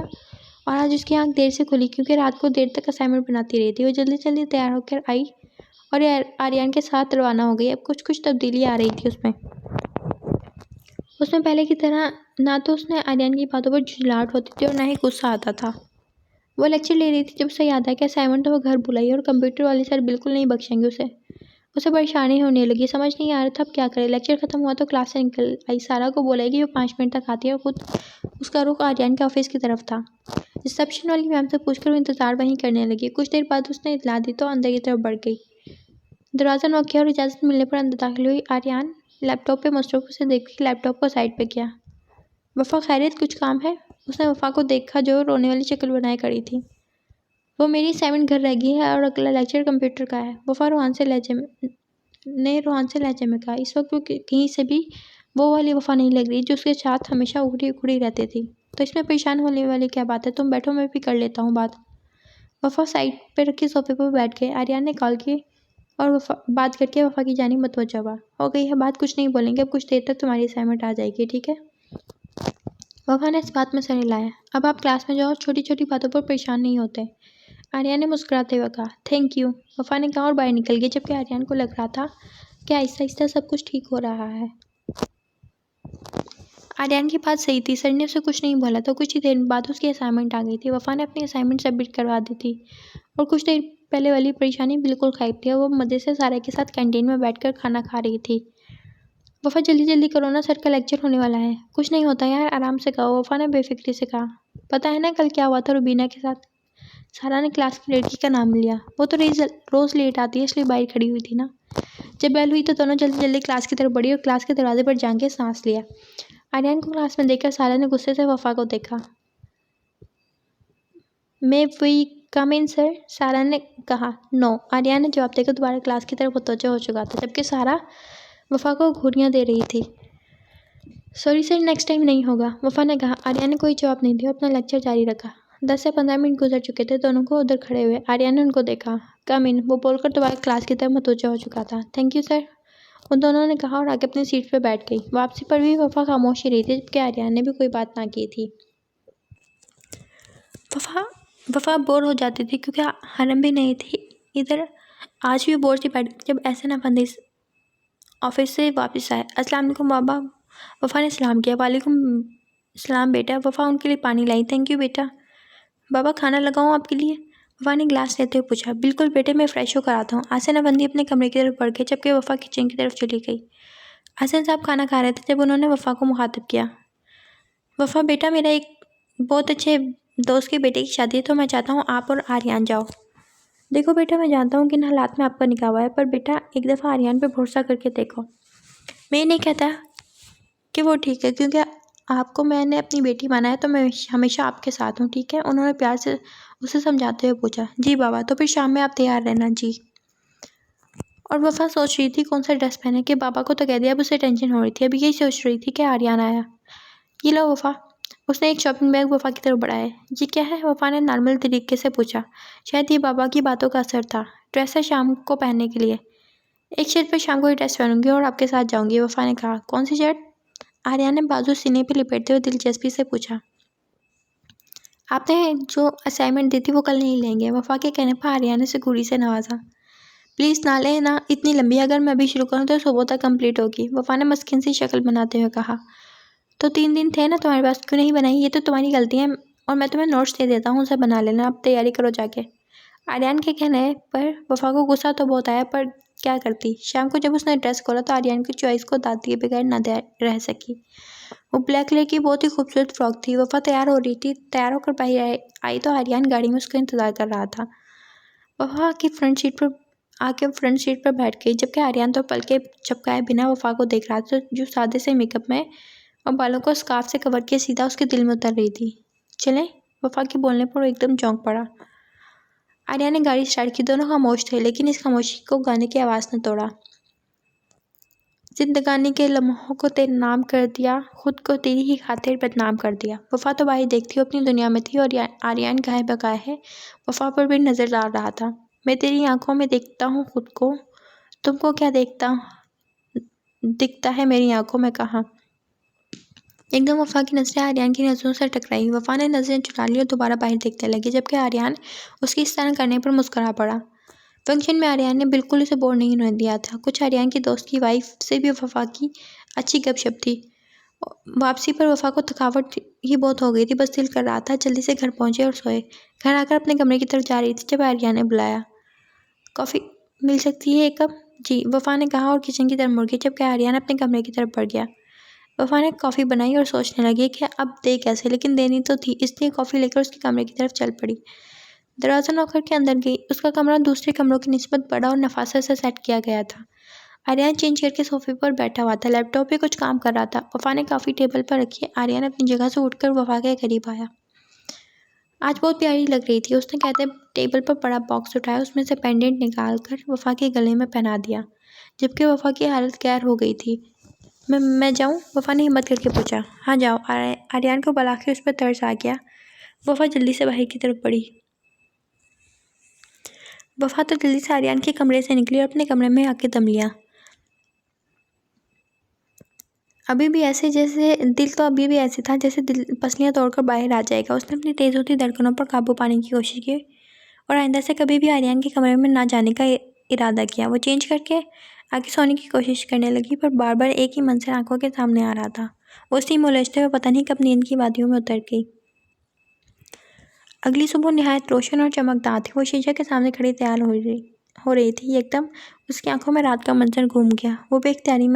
और आज उसकी आंख देर से खुली, क्योंकि रात को देर तक असाइनमेंट बनाती रही थी। वो जल्दी जल्दी तैयार होकर आई और आर्यन के साथ रवाना हो गई। अब कुछ कुछ तब्दीली आ रही थी उसमें। उसमें पहले की तरह ना तो उसने आर्यन की बातों पर झुंझलाहट होती थी और ना ही गुस्सा आता था। वो लेक्चर ले रही थी, जब उसे याद आया कि असाइनमेंट तो वो घर बुलाई और कंप्यूटर वाले सर बिल्कुल नहीं बख्शेंगे उसे परेशानी होने लगी। समझ नहीं आ रहा था अब क्या करे। लेक्चर खत्म हुआ तो क्लास से निकल आई। सारा को बोला कि वो 5 मिनट तक आती है और खुद उसका रुख आर्यन के ऑफिस की तरफ था। रिसेप्शन वाली मैम से पूछकर वो इंतजार वहीं करने लगी। कुछ देर बाद उसने इतला दी तो अंदर की तरफ बढ़ गई। दरवाज़ा नॉक किया और इजाज़त मिलने पर अंदर दाखिल हुई। आर्यन लैपटॉप पे मसरूफ उसे देखकर लैपटॉप को साइड पे किया। वफ़ा खैरियत, कुछ काम है? उसने वफ़ा को देखा जो रोने वाली शक्ल बनाए खड़ी थी। वो मेरी असाइनमेंट घर रह गई है और अगला लेक्चर कंप्यूटर का है, वफ़ा रोहान से लहजे में कहा। इस वक्त वो कहीं से भी वो वाली वफ़ा नहीं लग रही जो उसके साथ हमेशा उखड़ी उखड़ी रहती थी। तो इसमें परेशान होने वाली क्या बात है? तुम बैठो, मैं भी कर लेता हूँ बात। वफ़ा साइड पे रखे सोफे पर बैठ गए। आर्यन ने कॉल की और वफ़ा बात करके वफ़ा की जानिब मुतवज्जो हुआ। हो गई है बात, कुछ नहीं बोलेंगे, अब कुछ देर तक तुम्हारी असाइनमेंट आ जाएगी, ठीक है? वफ़ा ने इस बात में सर हिलाया। अब आप क्लास में जाओ, छोटी छोटी बातों पर परेशान नहीं होते। आर्यन ने मुस्कुराते हुए कहा, थैंक यू। वफ़ा ने कहा और बाहर निकल गई, जबकि आर्यन को लग रहा था कि आहिस्ता आहिस्ता सब कुछ ठीक हो रहा है। आर्यन की बात सही थी, सर ने उसे कुछ नहीं बोला तो कुछ ही देर बाद उसकी असाइनमेंट आ गई थी। वफ़ा ने अपनी असाइनमेंट सबमिट करवा दी थी और कुछ देर पहले वाली परेशानी बिल्कुल गायब थी। वो मज़े से सारे के साथ कैंटीन में बैठकर खाना खा रही थी। वफ़ा जल्दी जल्दी करो ना, सर का लेक्चर होने वाला है। कुछ नहीं होता यार, आराम से कहो, वफ़ा ने बेफिक्री से कहा। पता है ना कल क्या हुआ था रुबीना के साथ? सारा ने क्लास की लड़की का नाम लिया। वो तो रोज़ लेट आती है, इसलिए बाहर खड़ी हुई थी ना। जब बेल हुई तो दोनों जल्दी जल्दी क्लास की तरफ बढ़ी और क्लास के दरवाजे पर जाके सांस लिया। आर्यन को क्लास में देखकर सारा ने गुस्से से वफ़ा को देखा। मैं वी कम इन सर, सारा ने कहा। नो, आर्यन ने जवाब देकर दोबारा क्लास की तरफ मुतवज्जो हो चुका था, जबकि सारा वफ़ा को घूरियाँ दे रही थी। सॉरी सर, नेक्स्ट टाइम नहीं होगा, वफ़ा ने कहा। आर्यन ने कोई जवाब नहीं दिया, अपना लेक्चर जारी रखा। 10 से 15 मिनट गुजर चुके थे, दोनों को उधर खड़े हुए। आर्यन ने उनको देखा। कम इन, वो बोलकर दोबारा क्लास की तरफ मुतवज्जो हो चुका था। थैंक यू सर, उन दोनों ने कहा और आगे अपनी सीट पर बैठ गई। वापसी पर भी वफ़ा खामोश ही रही थी, जबकि आर्यन ने भी कोई बात ना की थी। वफ़ा बोर हो जाती थी क्योंकि हरम भी नहीं थी इधर। आज भी बोर सी बैठ गई जब ऐसे ना बंदी ऑफिस से वापस आए। अस्सलाम वालेकुम बाबा, वफ़ा ने सलाम किया। वालेकुम सलाम बेटा। वफ़ा उनके लिए पानी लाई। थैंक यू बेटा। बाबा खाना लगाऊं आपके लिए? वफ़ा ने गिलास लेते हुए पूछा। बिल्कुल बेटे, मैं फ़्रेश होकर आता हूँ। आसिना बंदी अपने कमरे की तरफ बढ़ गई, जबकि वफ़ा किचन की तरफ चली गई। हसन साहब खाना खा रहे थे जब उन्होंने वफ़ा को मुखातिब किया। वफ़ा बेटा, मेरा एक बहुत अच्छे दोस्त के बेटे की शादी है, तो मैं चाहता हूँ आप और आर्यन जाओ। देखो बेटा, मैं जानता हूँ किन हालात में आपका निकाह हुआ है, पर बेटा एक दफ़ा आर्यन पे भरोसा करके देखो। मैं नहीं कहता कि वो ठीक है, क्योंकि आपको मैंने अपनी बेटी माना है, तो मैं हमेशा आपके साथ हूँ, ठीक है? उन्होंने प्यार से उसे समझाते हुए पूछा। जी बाबा, तो फिर शाम में आप तैयार रहना। जी। और वफ़ा सोच रही थी कौन सा ड्रेस पहने, कि बाबा को तो कह दिया, अब उसे टेंशन हो रही थी। अभी यही सोच रही थी कि आर्यन आया। ये लो वफ़ा। उसने एक शॉपिंग बैग वफ़ा की तरफ बढ़ाया। ये क्या है? वफ़ा ने नॉर्मल तरीके से पूछा। शायद ये बाबा की बातों का असर था। ड्रेस है शाम को पहनने के लिए। एक शर्ट पर शाम को ये ड्रेस पहनूंगी और आपके साथ जाऊंगी, वफ़ा ने कहा। कौन सी शर्ट? आर्यन ने बाजू सीने पर लिपेटते हुए दिलचस्पी से पूछा। आपने जो असाइनमेंट दी थी वो कल नहीं लेंगे, वफ़ा के कहने पर आर्यन ने उसे घूरी से नवाजा। प्लीज़ ना लें ना, इतनी लंबी अगर मैं अभी शुरू करूँ तो सुबह तक कंप्लीट होगी, वफ़ा ने मस्किन सी शक्ल बनाते हुए कहा। तो 3 दिन थे ना तुम्हारे पास, क्यों नहीं बनाई? ये तो तुम्हारी गलती है और मैं तुम्हें नोट्स दे देता हूँ, उसे बना लेना। अब तैयारी करो जाके। आर्यन के कहने पर वफ़ा को गुस्सा तो बहुत आया, पर क्या करती। शाम को जब उसने ड्रेस खोला तो आर्यन की चॉइस को दाद दिए बगैर न रह सकी। वो ब्लैक कलर की बहुत ही खूबसूरत फ्रॉक थी। वफ़ा तैयार हो रही थी। तैयार होकर बाहर आई तो आर्यन गाड़ी में उसका इंतज़ार कर रहा था। वफ़ा की फ्रंट सीट पर बैठ गई, जबकि आर्यन तो पलके झपकाए बिना वफ़ा को देख रहा था, जो सादे से मेकअप में और बालों को स्कार्फ से कवर किए सीधा उसके दिल में उतर रही थी। चलें? वफा के बोलने पर वो एकदम चौंक पड़ा। आर्या ने गाड़ी स्टार्ट की। दोनों खामोश थे, लेकिन इस खामोशी को गाने की आवाज़ ने तोड़ा। जिंदगानी के लम्हों को तेरे नाम कर दिया, खुद को तेरी ही खातिर बदनाम कर दिया। वफा तो बाहर देखती अपनी दुनिया में थी और आर्यन गाहे बगाए है वफा पर भी नजर डाल रहा था। मैं तेरी आंखों में देखता हूँ खुद को, तुमको क्या दिखता है मेरी आंखों में कहाँ। एकदम वफा की नजरें आर्यन की नजरों से टकराई। वफा ने नजरें चुरा ली और दोबारा बाहर देखने लगी, जबकि आर्यन उसकी इस तरह करने पर मुस्कुरा पड़ा। फंक्शन में आर्यन ने बिल्कुल उसे बोर नहीं होने दिया था। कुछ आर्यन की दोस्त की वाइफ से भी वफा की अच्छी गपशप थी। वापसी पर वफा को थकावट ही बहुत हो गई थी, बस दिल कर रहा था जल्दी से घर पहुंचे और सोए। घर आकर अपने कमरे की तरफ जा रही थी जब आर्यन ने बुलाया। कॉफ़ी मिल सकती है एक कप? जी, वफा ने कहा और किचन की तरफ मुड़ गई, जबकि आर्यन अपने कमरे की तरफ बढ़ गया। वफा ने कॉफ़ी बनाई और सोचने लगी कि अब दे कैसे, लेकिन देनी तो थी, इसलिए कॉफ़ी लेकर उसके कमरे की तरफ चल पड़ी। दरवाज़ा नॉक करके अंदर गई। उसका कमरा दूसरे कमरों की निस्बत बड़ा और नफासत से सेट किया गया था। आर्यन चेंज करके सोफे पर बैठा हुआ था, लैपटॉप पे कुछ काम कर रहा था। वफा ने काफ़ी टेबल पर रखी। आर्यन अपनी जगह से उठकर वफा के करीब आया। आज बहुत प्यारी लग रही थी, उसने कहते टेबल पर बड़ा बॉक्स उठाया, उसमें से पेंडेंट निकाल कर वफा के गले में पहना दिया, जबकि वफा की हालत गैर हो गई थी। मैं जाऊँ? वफा ने हिम्मत करके पूछा। हाँ जाओ। आर्यन को बुला के उस पर तरस आ गया। वफा जल्दी से बाहर की तरफ बढ़ी। वफा तो जल्दी से आर्यन के कमरे से निकली और अपने कमरे में आके दम लिया। अभी भी ऐसे था जैसे दिल पसलियाँ तोड़कर बाहर आ जाएगा। उसने अपनी तेज़ होती धड़कनों पर काबू पाने की कोशिश की और आइंदा से कभी भी आर्यन के कमरे में ना जाने का इरादा किया। वो चेंज करके आगे सोने की कोशिश करने लगी, पर बार बार एक ही मंजर आंखों के सामने आ रहा था। वो उसी में उलझते हुए पता नहीं कब नींद की वादियों में उतर गई। अगली सुबह निहायत रोशन और चमकदार थी। वो शीशे के सामने खड़ी तैयार हो रही थी। एकदम उसकी आंखों में रात का मंजर घूम गया। वो बेख्तियारी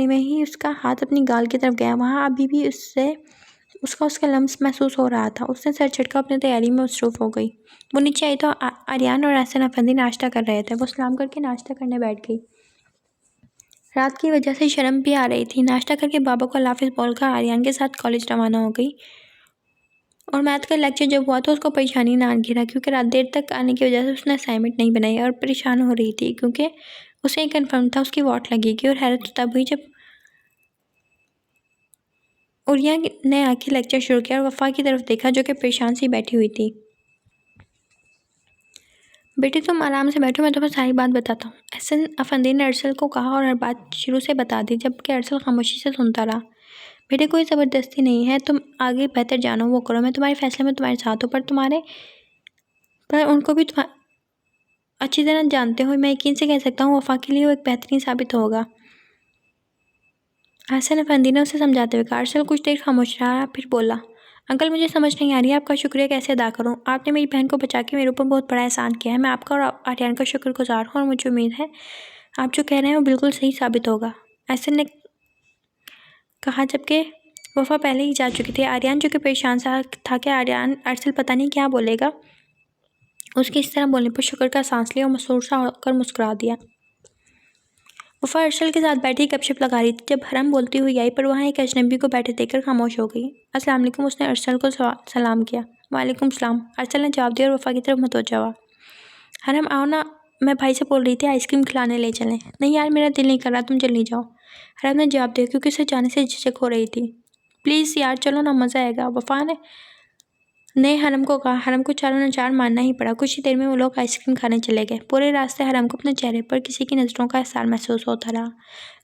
में ही उसका हाथ अपनी गाल की तरफ गया। वहाँ अभी भी उसका लम्स महसूस हो रहा था। उसने सर झटका अपनी तैयारी में मसरूफ़ हो गई। वो नीचे आई तो आर्यन और एहसन अफंदी नाश्ता कर रहे थे। वो सलाम करके नाश्ता करने बैठ गई। रात की वजह से शर्म भी आ रही थी। नाश्ता करके बाबा को अल्लाह हाफ़िज़ बोलकर आर्यन के साथ कॉलेज रवाना हो गई। और मैथ का लेक्चर जब हुआ तो उसको परेशानी ना घिरा, क्योंकि रात देर तक आने की वजह से उसने असाइनमेंट नहीं बनाई और परेशान हो रही थी, क्योंकि उसे ये कन्फर्म था उसकी वॉट लगेगी। और हैरत तब हुई जब उरिया ने आके लेक्चर शुरू किया और वफा की तरफ देखा, जो कि परेशान सी बैठी हुई थी। बेटे तुम आराम से बैठो, मैं तुम्हें सारी बात बताता हूँ। एहसन अफंदी ने अरसल को कहा और हर बात शुरू से बता दी, जबकि अरसल खामोशी से सुनता रहा। बेटे कोई ज़बरदस्ती नहीं है, तुम आगे बेहतर जानो वो करो। मैं तुम्हारे फैसले में तुम्हारे साथ हूँ, पर उनको भी तुम अच्छी तरह जानते हो। मैं यकीन से कह सकता हूँ वफा के लिए वो एक बेहतरीन साबित होगा। एहसन अफंदी ने उसे समझाते हुए कहा। अरसल कुछ देर खामोश रहा, फिर बोला, अंकल मुझे समझ नहीं आ रही है आपका शुक्रिया कैसे अदा करूं। आपने मेरी बहन को बचा के मेरे ऊपर बहुत बड़ा एहसान किया है। मैं आपका और आर्यन का शुक्रगुजार हूं और मुझे उम्मीद है आप जो कह रहे हैं वो बिल्कुल सही साबित होगा, एहसन ने कहा, जबकि वफा पहले ही जा चुकी थी। आर्यन जो कि परेशान सा था कि अरसल पता नहीं क्या बोलेगा, उसके इस तरह बोलने पर शुक्र का सांस लिया और मसरूर सा होकर मुस्कुरा दिया। वफा अरसल के साथ बैठी गपशप लगा रही थी जब हरम बोलती हुई आई, पर वहाँ एक अजनबी को बैठे देखकर खामोश हो गई। अस्सलाम वालेकुम, उसने अरसल को सलाम किया। वालेकुम सलाम, अरसल ने जवाब दिया और वफा की तरफ मुतवज्जह हुआ। हरम आओ ना, मैं भाई से बोल रही थी आइसक्रीम खिलाने ले चलें। नहीं यार मेरा दिल नहीं कर रहा, तुम जल्दी जाओ, हरम ने जवाब दिया, क्योंकि उसे जाने से झिझक हो रही थी। प्लीज़ यार चलो ना, मज़ा आएगा, वफा ने हरम को कहा। हरम को चारों नचार मानना ही पड़ा। कुछ ही देर में वो लोग आइसक्रीम खाने चले गए। पूरे रास्ते हरम को अपने चेहरे पर किसी की नज़रों का एहसास महसूस होता रहा।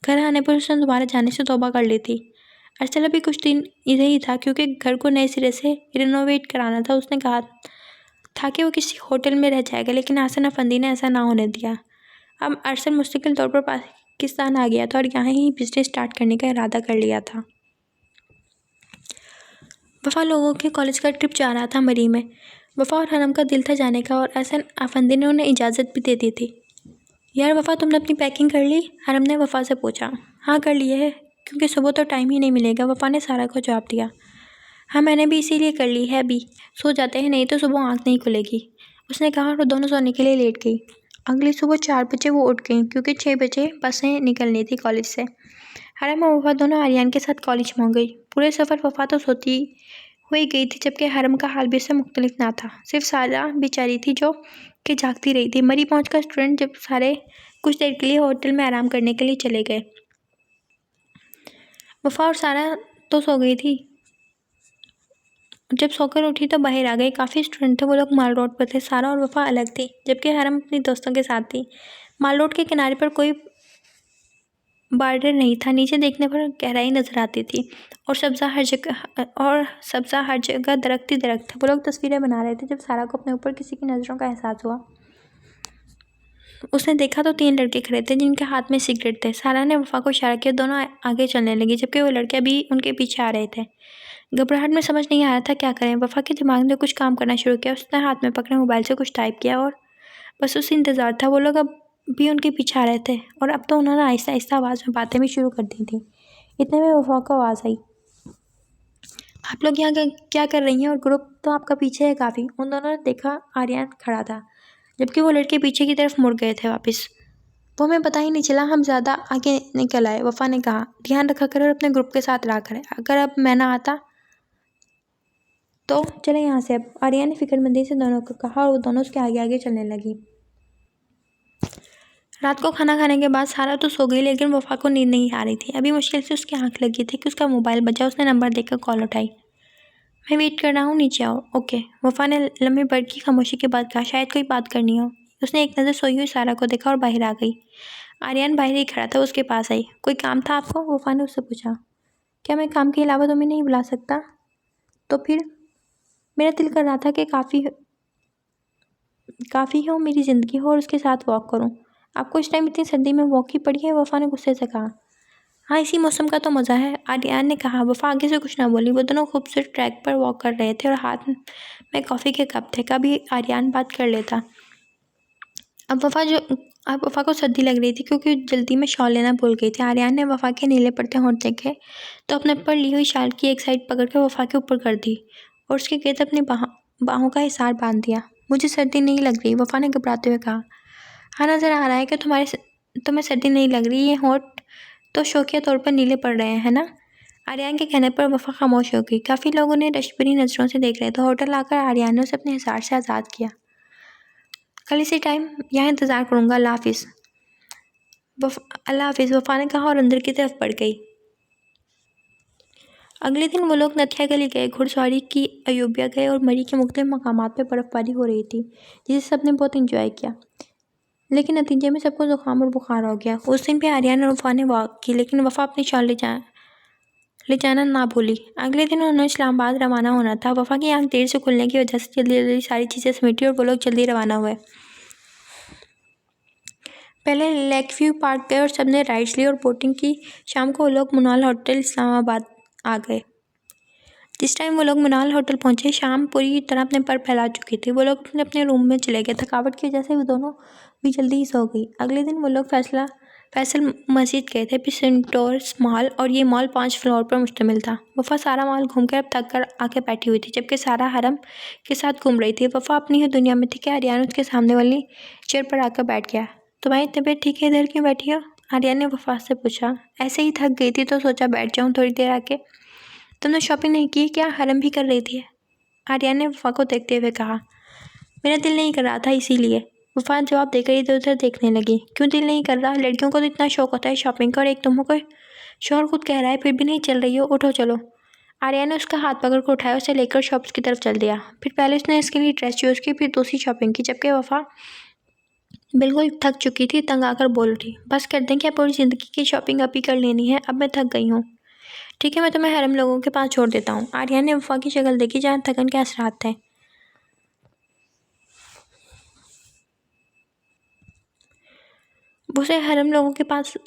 घर आने पर उसने दोबारा जाने से तौबा कर ली थी। अरसल अभी कुछ दिन इधर ही था, क्योंकि घर को नए सिरे से रिनोवेट कराना था। उसने कहा था कि वो किसी होटल में रह जाएगा, लेकिन एहसन अफंदी ने ऐसा ना होने दिया। अब अरसल मुस्तकिल तौर पर पाकिस्तान आ गया था और यहाँ ही बिजनेस स्टार्ट करने का इरादा कर लिया था। वफा लोगों के कॉलेज का ट्रिप जा रहा था मरी में। वफा और हरम का दिल था जाने का और एहसन अफंदी ने उन्हें इजाज़त भी दे दी थी। यार वफा तुमने अपनी पैकिंग कर ली? हरम ने वफा से पूछा। हाँ कर लिए है, क्योंकि सुबह तो टाइम ही नहीं मिलेगा, वफा ने सारा को जवाब दिया। हाँ मैंने भी इसीलिए कर ली है, अभी सो जाते हैं, नहीं तो सुबह आँख नहीं खुलेगी, उसने कहा और दोनों सोने के लिए लेट गई। अगली सुबह 4 बजे वो उठ गई, क्योंकि 6 बजे बसें निकलनी थी कॉलेज से। हरम और वफा दोनों आर्यन के साथ कॉलेज पहुंच गई। पूरे सफ़र वफा तो सोती हुई गई थी, जबकि हरम का हाल भी उससे मुख्तलिफ ना था। सिर्फ सारा बेचारी थी जो कि जागती रही थी। मरी पहुंचकर स्टूडेंट जब सारे कुछ देर के लिए होटल में आराम करने के लिए चले गए। वफा और सारा तो सो गई थी। जब सोकर उठी तो बाहर आ गई। काफ़ी स्टूडेंट थे, वो लोग माल रोड पर थे। सारा और वफा अलग थी, जबकि हरम अपनी दोस्तों के साथ थी। माल रोड के किनारे पर कोई बार्डर नहीं था। नीचे देखने पर गहराई नजर आती थी और सब्जा हर जगह दरख्त ही दरख्त थे। वो लोग तस्वीरें बना रहे थे जब सारा को अपने ऊपर किसी की नज़रों का एहसास हुआ। उसने देखा तो 3 लड़के खड़े थे जिनके हाथ में सिगरेट थे। सारा ने वफा को इशारा किया, दोनों आगे चलने लगी, जबकि वो लड़के भी उनके पीछे आ रहे थे। घबराहट में समझ नहीं आ रहा था क्या करें। वफा के दिमाग ने कुछ काम करना शुरू किया। उसने हाथ में पकड़े मोबाइल से कुछ टाइप किया और बस उसी इंतज़ार था। वो लोग अब भी उनके पीछे आ रहे थे और अब तो उन्होंने आहिस्ता आहिस्ता आवाज़ में बातें भी शुरू कर दी थी। इतने में वफा को आवाज़ आई, आप लोग यहाँ क्या कर रही हैं? और ग्रुप तो आपका पीछे है काफ़ी। उन दोनों ने देखा आर्यन खड़ा था, जबकि वो लड़के पीछे की तरफ मुड़ गए थे वापस। वो हमें पता ही नहीं चला, हम ज़्यादा आगे निकल आए। वफा ने कहा, ध्यान रखा करें और अपने ग्रुप के साथ रहा करें। अगर अब मैं ना आता तो चले यहाँ से। अब आर्यन ने फिक्रमंदी से दोनों को कहा और वो दोनों उसके आगे आगे चलने लगी। रात को खाना खाने के बाद सारा तो सो गई, लेकिन वफा को नींद नहीं आ रही थी। अभी मुश्किल से उसकी आंख लगी थी कि उसका मोबाइल बजा। उसने नंबर देखकर कॉल उठाई। मैं वेट कर रहा हूँ, नीचे आओ। ओके, वफा ने लम्बी भर की खामोशी के बाद कहा, शायद कोई बात करनी हो। उसने एक नज़र सोई हुई सारा को देखा और बाहर आ गई। आर्यन बाहर ही खड़ा था, उसके पास आई। कोई काम था आपको? वफा ने उससे पूछा। क्या मैं काम के अलावा तुम्हें नहीं बुला सकता? तो फिर? मेरा दिल कर रहा था कि काफ़ी हो मेरी ज़िंदगी हो और उसके साथ वॉक करूं। आपको इस टाइम इतनी सर्दी में वॉक ही पड़ी है? वफा ने गुस्से से कहा। हाँ, इसी मौसम का तो मज़ा है, आर्यन ने कहा। वफा आगे से कुछ ना बोली। वो दोनों खूबसूरत ट्रैक पर वॉक कर रहे थे और हाथ में कॉफ़ी के कप थे। कभी आर्यन बात कर लेता। अब वफा को सर्दी लग रही थी क्योंकि जल्दी में शॉल लेना भूल गई थी। आर्यन ने वफा के नीले पड़ते होंठ देखे तो अपने ऊपर ली हुई शाल की एक साइड पकड़ के वफा के ऊपर कर दी और उसके गिर्द अपनी बाहों का हिसार बांध दिया। मुझे सर्दी नहीं लग रही, वफा ने घबराते हुए कहा। हाँ, नज़र आ रहा है कि तुम्हें सर्दी नहीं लग रही। ये होंठ तो शौकिया तौर पर नीले पड़ रहे हैं, है ना? आर्यन के कहने पर वफा खामोश हो गई। काफ़ी लोग उन्हें रश्क-भरी नज़रों से देख रहे थे। होटल आकर आर्यन ने उसे अपने हिसार से आज़ाद किया। कल इसी टाइम यहाँ इंतज़ार करूँगा। अल्लाह हाफिज़। वफा ने कहा और अंदर की तरफ बढ़ गई। अगले दिन वो लोग नथिया गली गए, घुड़सवारी की अयूबिया गए और मरी के मुख्तलिफ मकामात पर बर्फ़बारी हो रही थी, जिसे सबने बहुत इंजॉय किया। लेकिन नतीजे में सबको ज़ुकाम और बुखार हो गया। उस दिन भी आर्यन और वफा ने वॉक की, लेकिन वफा अपनी शॉल ले जाना ना भूली। अगले दिन उन्होंने इस्लामाबाद रवाना होना था। वफा की आंख देर से खुलने की वजह से जल्दी जल्दी सारी चीज़ें समेटी और वो लोग जल्दी रवाना हुए। पहले लेक व्यू पार्क गए और सबने राइड्स ली और बोटिंग की। शाम को वो लोग मुनाल होटल इस्लामाबाद आ गए। जिस टाइम वो लोग मुनाल होटल पहुंचे, शाम पूरी तरह अपने पर फैला चुकी थी। वो लोग अपने अपने रूम में चले गए। थकावट की वजह से वो दोनों भी जल्दी ही सो गई। अगले दिन वो लोग फैसल मस्जिद गए थे, पिसेंटोर्स मॉल, और ये मॉल 5 फ्लोर पर मुश्तमिल था। वफा सारा मॉल घूमकर अब थक कर आके बैठी हुई थी, जबकि सारा हरम के साथ घूम रही थी। वफा अपनी ही दुनिया में थी कि आर्यन उसके सामने वाली चेयर पर आकर बैठ गया। तुम्हारी तबीयत ठीक है? इधर क्यों बैठी हो? आर्यन ने वफा से पूछा। ऐसे ही थक गई थी तो सोचा बैठ जाऊँ थोड़ी देर आके। तुमने शॉपिंग नहीं की क्या? हरम भी कर रही थी। आर्यन ने वफा को देखते हुए कहा। मेरा दिल नहीं कर रहा था, इसीलिए। वफा जवाब देकर इधर उधर देखने लगी। क्यों दिल नहीं कर रहा? लड़कियों को तो इतना शौक होता है शॉपिंग का, और एक तुम को शोहर खुद कह रहा है फिर भी नहीं चल रही हो। उठो चलो। आर्यन ने उसका हाथ पकड़ कर उठाया, उसे लेकर शॉप्स की तरफ चल दिया। फिर पहले उसने इसके लिए ड्रेस चूज़ की, फिर दूसरी शॉपिंग की, जबकि वफा बिल्कुल थक चुकी थी। तंग आकर बोल उठी, बस कर दें क्या? पूरी ज़िंदगी की शॉपिंग अभी कर लेनी है? अब मैं थक गई हूँ। ठीक है, मैं तुम्हें हरम लोगों के पास छोड़ देता हूँ। आर्यन ने वफा की शक्ल देखी जहाँ थकन के असरात थे। वो उसे हरम लोगों के पास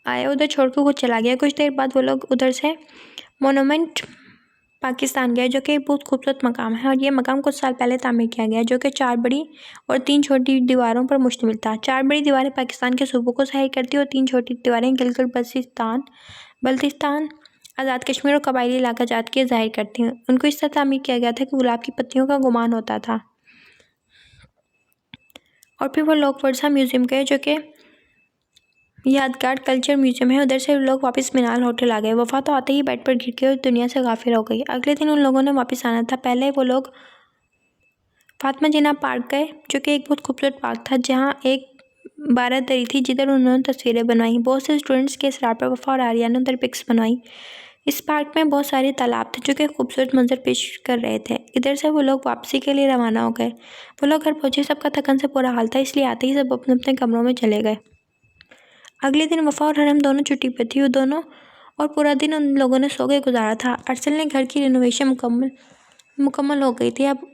आया, उधर छोड़कर खुद चला गया। कुछ देर बाद वो लोग उधर से मोनूमेंट पाकिस्तान गए, जो कि बहुत खूबसूरत मकाम है, और ये मकाम कुछ साल पहले तामीर किया गया, जो कि 4 बड़ी और 3 छोटी दीवारों पर मुश्तमिल था। 4 बड़ी दीवारें पाकिस्तान के सूबों को ज़ाहिर करती और 3 छोटी दीवारें गिलगित बल्तिस्तान, आज़ाद कश्मीर और कबायली इलाका जात के ज़ाहिर करती हैं। उनको इस तरह तामीर किया गया था कि गुलाब की पत्तियों का गुमान होता था। और फिर वो लोग वर्सा म्यूज़ियम गए, जो कि यादगार कल्चर म्यूजियम है। उधर से लोग वापस मिनाल होटल आ गए। वफा तो आते ही बेड पर गिर के उस दुनिया से गाफिल हो गई। अगले दिन उन लोगों ने वापस आना था। पहले वो लोग फातिमा जिन्ना पार्क गए, जो कि एक बहुत खूबसूरत पार्क था, जहाँ एक बारात दरी थी जिधर उन्होंने तस्वीरें बनवाई। बहुत से स्टूडेंट्स के इसरार पर वफा और आर्या ने उधर पिक्स बनवाई। इस पार्क में बहुत सारे तालाब थे जो कि खूबसूरत मंजर पेश कर रहे थे। इधर से वो लोग वापसी के लिए रवाना हो गए। वो लोग घर पहुंचे, सबका थकन से पूरा हाल था, इसलिए आते ही सब अपने अपने कमरों में चले गए। अगले दिन वफा और हरम दोनों छुट्टी पर थी। वो दोनों और पूरा दिन उन लोगों ने सो के गुजारा था। अरसल ने घर की रिनोवेशन मुकम्मल हो गई थी। अब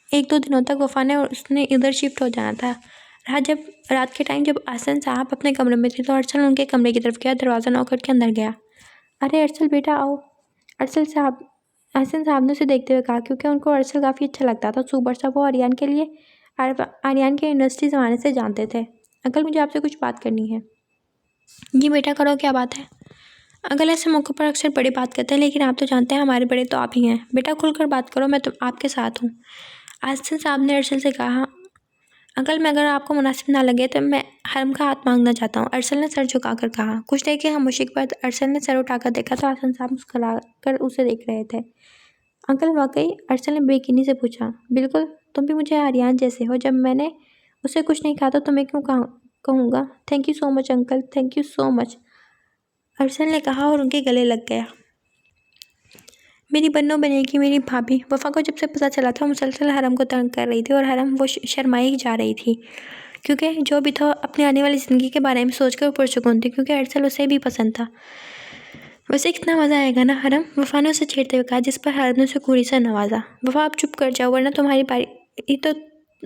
1-2 दिनों तक वफा ने और उसने इधर शिफ्ट हो जाना था। रात के टाइम जब अहसन साहब अपने कमरे में थे तो अरसल उनके कमरे की तरफ गया, दरवाज़ा नॉक करके अंदर गया। अरे अरसल बेटा आओ। अरसल साहब अहसन साहब ने उसे देखते हुए कहा, क्योंकि उनको अरसल काफ़ी अच्छा लगता था। सुबह से वो आर्यन के यूनिवर्सिटी ज़माने से जानते थे। अंकल मुझे आपसे कुछ बात करनी है। जी बेटा करो, क्या बात है। अंकल ऐसे मौक़ों पर अक्सर बड़ी बात करते हैं, लेकिन आप तो जानते हैं हमारे बड़े तो आप ही हैं। बेटा खुलकर बात करो, मैं तो आपके साथ हूँ। अहसन साहब ने अरसल से कहा, अंकल मैं अगर आपको मुनासिब ना लगे तो मैं हरम का हाथ मांगना चाहता हूँ। अरसल ने सर झुकाकर कहा। कुछ देर की खामोशी के बाद अरसल ने सर उठाकर देखा तो अहसन साहब मुस्कुरा कर उसे देख रहे थे। अंकल वाकई? अरसल ने बेयकीनी से पूछा। बिल्कुल, तुम भी मुझे आर्यन जैसे हो। जब मैंने उसे कुछ नहीं कहा तो तुम्हें क्यों कहूँगा। Thank you so much uncle, thank you so much, Arsal ने कहा और उनके गले लग गया। मेरी बन्नो बनेगी मेरी भाभी। वफा को जब से पता चला था मुसलसल हरम को तंग कर रही थी और हरम वो शर्माई जा रही थी, क्योंकि जो भी था अपने आने वाली ज़िंदगी के बारे में सोचकर पुरसुकून थी, क्योंकि अरसल उसे भी पसंद था। वैसे कितना मज़ा आएगा ना हरम, वफा ने उसे छेड़ते हुए कहा, जिस पर हरम ने उसे घूरी से नवाजा। वफा आप चुप कर जाओ,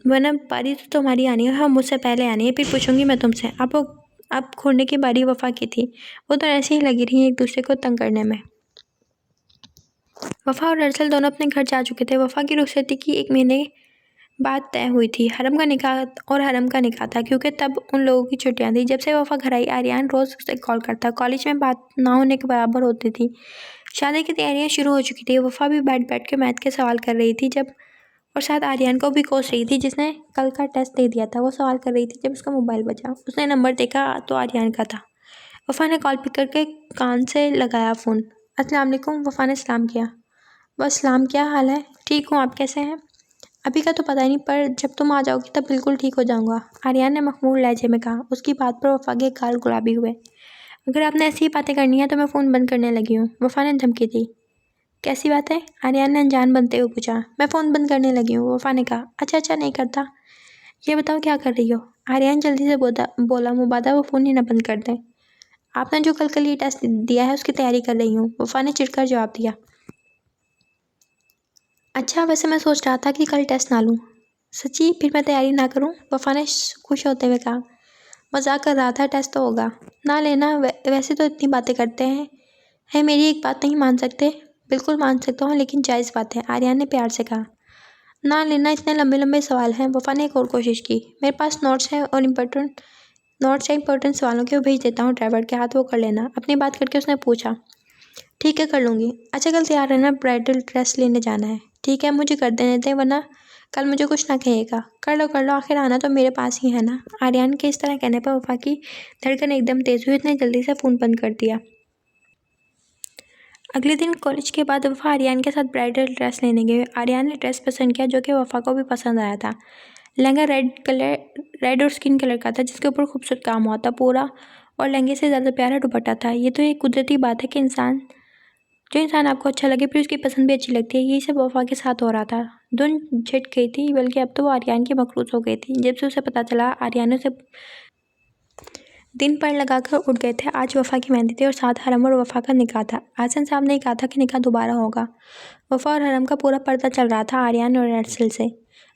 वरना बारी तो तुम्हारी आनी है। हाँ मुझसे पहले आनी है, फिर पूछूंगी मैं तुमसे। अब घूरने की बारी वफा की थी। वो तो ऐसे ही लगी रही एक दूसरे को तंग करने में। वफा और अरसल दोनों अपने घर जा चुके थे। वफा की रुखसती की 1 महीने बाद तय हुई थी। हरम का निकाह था, क्योंकि तब उन लोगों की छुट्टियां थी। जब से वफा घर आई, आर्यन रोज़ उसे कॉल करता। कॉलेज में बात ना होने के बराबर होती थी। शादी की तैयारियां शुरू हो चुकी थी। वफा भी बैठ के मैथ के सवाल कर रही थी और साथ आर्यन को भी कोस रही थी, जिसने कल का टेस्ट दे दिया था। वो सवाल कर रही थी जब उसका मोबाइल बजा। उसने नंबर देखा तो आर्यन का था। वफा ने कॉल पिक करके कान से लगाया फ़ोन। अस्सलाम वालेकुम, वफा ने सलाम किया। बस सलाम, क्या हाल है। ठीक हूँ, आप कैसे हैं। अभी का तो पता ही नहीं, पर जब तुम आ जाओगी तब बिल्कुल ठीक हो जाऊंगा, आर्यन ने मखमूर लहजे में कहा। उसकी बात पर वफा के गाल गुलाबी हुए। अगर आपने ऐसी ही बातें करनी है तो मैं फ़ोन बंद करने लगी हूँ, वफा ने धमकी दी। कैसी बात है, आर्यन ने अनजान बनते हुए पूछा। मैं फ़ोन बंद करने लगी हूँ, वफा ने कहा। अच्छा नहीं करता। ये बताओ क्या कर रही हो। आर्यन जल्दी से बोला। मुबादा वो फ़ोन ही ना बंद कर दें। आपने जो कल के लिए टेस्ट दिया है उसकी तैयारी कर रही हूँ, वफा ने चिढ़कर जवाब दिया। अच्छा, वैसे मैं सोच रहा था कि कल टेस्ट ना लूँ। सच्ची, फिर मैं तैयारी ना करूँ, वफा ने खुश होते हुए कहा। मजाक कर रहा था, टेस्ट तो होगा ना लेना। वैसे तो इतनी बातें करते हैं मेरी एक बात नहीं मान सकते। बिल्कुल मान सकता हूँ, लेकिन जायज़ बात है, आर्यन ने प्यार से कहा। ना लेना, इतने लंबे लंबे सवाल हैं। वफा ने एक और कोशिश की। मेरे पास नोट्स हैं इंपॉर्टेंट सवालों के, वो भेज देता हूँ ड्राइवर के हाथ, वो कर लेना। अपनी बात करके उसने पूछा। ठीक है, कर लूँगी। अच्छा कल तैयार रहना, ब्राइडल ड्रेस लेने जाना है। ठीक है, मुझे कर देने दें, वरना कल मुझे कुछ ना कहेगा। कर लो, आखिर आना तो मेरे पास ही है ना। आर्यन के इस तरह कहने पर वफा की धड़कन एकदम तेज़ हुई। उसने जल्दी से फ़ोन बंद कर दिया। अगले दिन कॉलेज के बाद वफा आर्यन के साथ ब्राइडल ड्रेस लेने गए। आर्यन ने ड्रेस पसंद किया, जो कि वफा को भी पसंद आया था। लहंगा रेड और स्किन कलर का था, जिसके ऊपर खूबसूरत काम हुआ था पूरा, और लहंगे से ज़्यादा प्यारा दुपट्टा था। ये तो एक कुदरती बात है कि जो इंसान आपको अच्छा लगे फिर उसकी पसंद भी अच्छी लगती है। यही सब वफा के साथ हो रहा था। धुन झट गई थी, बल्कि अब तो वो आर्यन की मखरूज हो गई थी। जब से उसे पता चला, आर्यन से दिन पर लगाकर उठ गए थे। आज वफा की मेहंदी थी और साथ हरम और वफा का निकाह था। आसन साहब ने कहा था कि निकाह दोबारा होगा। वफा और हरम का पूरा पर्दा चल रहा था आर्यन और अरसल से।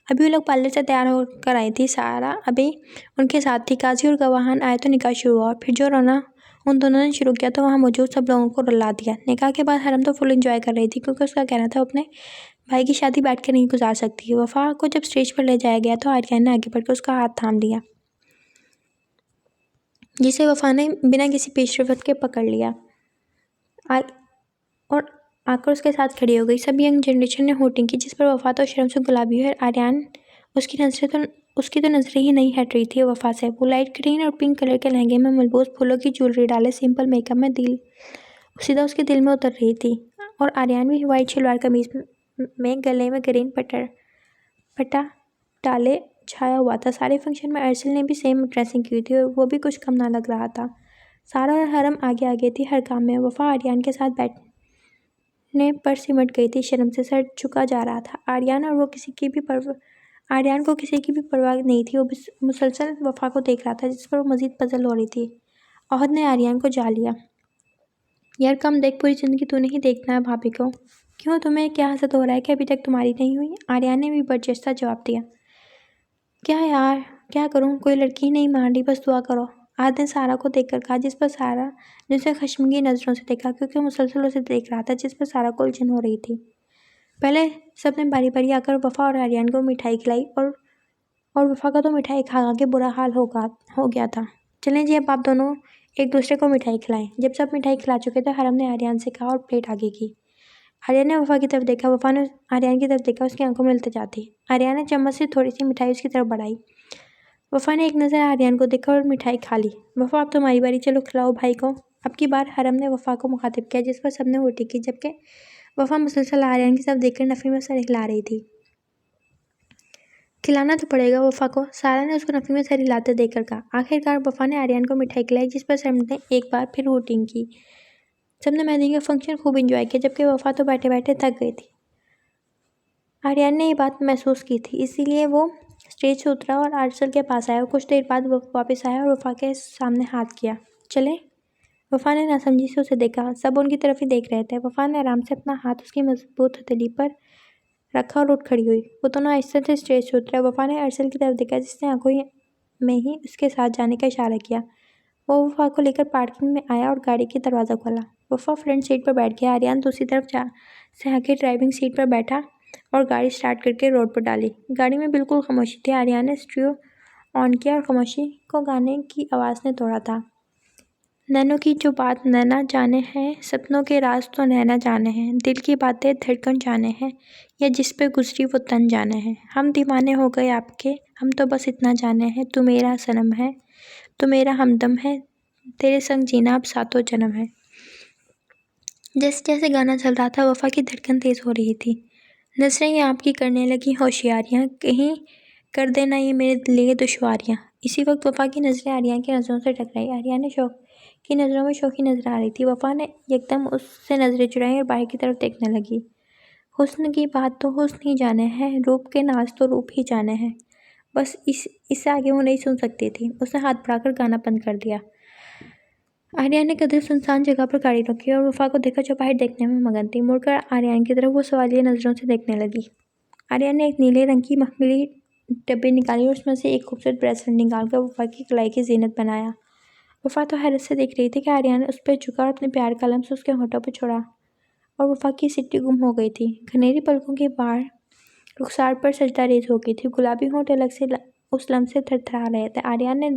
अभी वो लोग पार्लर से तैयार होकर आई थी। सारा अभी उनके साथ थी। काजी और गवाहान आए तो निकाह शुरू हुआ। फिर जो रोना उन दोनों ने शुरू किया तो वहाँ मौजूद सब लोगों को रुला दिया। निकाह के बाद हरम तो फुल एंजॉय कर रही थी, क्योंकि उसका कहना था वो अपने भाई की शादी बैठ कर नहीं गुजार सकती। वफा को जब स्टेज पर ले जाया गया तो आर्यन ने आगे बढ़कर उसका हाथ थाम लिया, जिसे वफा ने बिना किसी पेशरफत के पकड़ लिया और आकर उसके साथ खड़ी हो गई। सब यंग जनरेशन ने होटिंग की, जिस पर वफा तो शर्म से गुलाबी हुई और आर्यन उसकी नजरें तो उसकी तो नज़रें ही नहीं हट रही थी वफ़ा से। वो लाइट ग्रीन और पिंक कलर के लहंगे में मलबूस फूलों की ज्वेलरी डाले सिंपल मेकअप में सीधा उसके दिल में उतर रही थी। और आर्यन भी वाइट शलवार कमीज में गले में ग्रीन पट्टा डाले छाया हुआ था। सारे फंक्शन में अर्शल ने भी सेम ड्रेसिंग की थी और वो भी कुछ कम ना लग रहा था। सारा और हरम आगे आगे थी हर काम में। वफ़ा आर्यन के साथ बैठने पर सिमट गई थी, शर्म से सर झुका जा रहा था। आर्यन को किसी की भी परवाह नहीं थी। वो मुसलसल वफ़ा को देख रहा था, जिस पर वो मज़ीद पजल हो रही थी। ओहद ने आर्यन को जा लिया। यार कम देख, पूरी ज़िंदगी तूने ही देखना है भाभी को। क्यों, तुम्हें क्या हसद हो रहा है कि अभी तक तुम्हारी नहीं हुई? आर्यन ने भी बर्जस्ता जवाब दिया। क्या यार, क्या करूं, कोई लड़की ही नहीं मान रही, बस दुआ करो। आज ने सारा को देखकर कहा, जिस पर सारा ने उसे खशमगीन नज़रों से देखा, क्योंकि मुसलसल उसे देख रहा था, जिस पर सारा को उलझन हो रही थी। पहले सबने बारी बारी आकर वफ़ा और आर्यन को मिठाई खिलाई और वफ़ा का तो मिठाई खा के बुरा हाल हो गया था। चलें जी, अब आप दोनों एक दूसरे को मिठाई खिलाएं। जब सब मिठाई खिला चुके थे, हरम ने आर्यन से कहा और प्लेट आगे की। आर्यन ने वफ़ा की तरफ देखा, वफ़ा ने आर्यन की तरफ देखा, उसकी आंखों में इल्तिजा थी। आर्यन ने चम्मच से थोड़ी सी मिठाई उसकी तरफ बढ़ाई। वफ़ा ने एक नज़र आर्यन को देखा और मिठाई खा ली। वफ़ा, अब तुम्हारी बारी, चलो खिलाओ भाई को। अब की बार हरम ने वफ़ा को मुखातिब किया, जिस पर सबने उल्टी की, जबकि वफ़ा मुसलसल आर्यन की तरफ देखकर नफ़ी में सर हिला रही थी। खिलाना तो पड़ेगा वफ़ा को, सारा ने उसको नफ़ी में सर हिलाते देखकर कहा। आखिरकार वफ़ा ने आर्यन को मिठाई खिलाई, जिस पर सबने एक बार फिर वोटिंग की। सबने मेहंदी का फंक्शन खूब इंजॉय किया, जबकि वफ़ा तो बैठे बैठे थक गई थी। आर्यन ने ये बात महसूस की थी, इसीलिए वो स्टेज से उतरा और अर्शल के पास आया और कुछ देर बाद वो वापस आया और वफ़ा के सामने हाथ किया। चले? वफ़ा ने नासमझी से उसे देखा। सब उनकी तरफ ही देख रहे थे। वफ़ा ने आराम से अपना हाथ उसकी मजबूत हथेली पर रखा और उठ खड़ी हुई। वो दोनों आहिस्ते से स्टेज से उतरे। वफ़ा ने अर्शल की तरफ देखा, जिसने आंखों में ही उसके साथ जाने का इशारा किया। वो वफ़ा को लेकर पार्किंग में आया और गाड़ी की दरवाज़ा खोला। वफ़ा फ्रंट सीट पर बैठ गया। आर्यन दूसरी तरफ से आके ड्राइविंग सीट पर बैठा और गाड़ी स्टार्ट करके रोड पर डाली। गाड़ी में बिल्कुल खामोशी थी। आर्यन ने स्टीरियो ऑन किया और खामोशी को गाने की आवाज़ ने तोड़ा था। नैनों की जो बात नैना जाने हैं, सपनों के राज तो नैना जाने हैं, दिल की बातें धड़कन जाने हैं, या जिस पे गुजरी वो तन जाने हैं। हम दीवाने हो गए आपके, हम तो बस इतना जाने हैं, तू मेरा सनम है, तू मेरा हमदम है, तेरे संग जीना अब सातों जन्म है। जैसे जैसे गाना चल रहा था, वफ़ा की धड़कन तेज़ हो रही थी। नज़रें ये आपकी करने लगी होशियारियाँ, कहीं कर देना ये मेरे लिए दुश्वारियाँ। इसी वक्त वफ़ा की नज़रें आर्यन की नज़रों से टकराई। आर्यन ने शौक की नज़रों में शौकी नज़र आ रही थी। वफ़ा ने एकदम उससे नज़रें चुराई और बाहर की तरफ देखने लगी। हुस्न की बात तो हुस्न ही जाने हैं, रूप के नाज तो रूप ही जाने हैं। बस इससे आगे वो नहीं सुन सकती थी। उसने हाथ बढ़ाकर गाना बंद कर दिया। आर्यन ने कदर सुनसान जगह पर गाड़ी रोकी और वफ़ा को देखा, जो बाहर देखने में मगन थी। मुड़कर आर्यन की तरफ वो सवालिया नज़रों से देखने लगी। आर्यन ने एक नीले रंग की मखमली डब्बी निकाली और उसमें से एक खूबसूरत ब्रेसलेट निकालकर वफ़ा की कलाई की जीनत बनाया। वफ़ा तो हैरत से देख रही थी कि आर्यन ने उस पर झुका और अपने प्यार का लम्स उसके होठों पर छोड़ा और वफ़ा की सिट्टी गुम हो गई थी। घनेरी पलकों के बाहर रुखसार पर सजदा रेज हो गई थी। गुलाबी होंठ अलग से उस लम्स से थरथरा रहे थे। आर्यन ने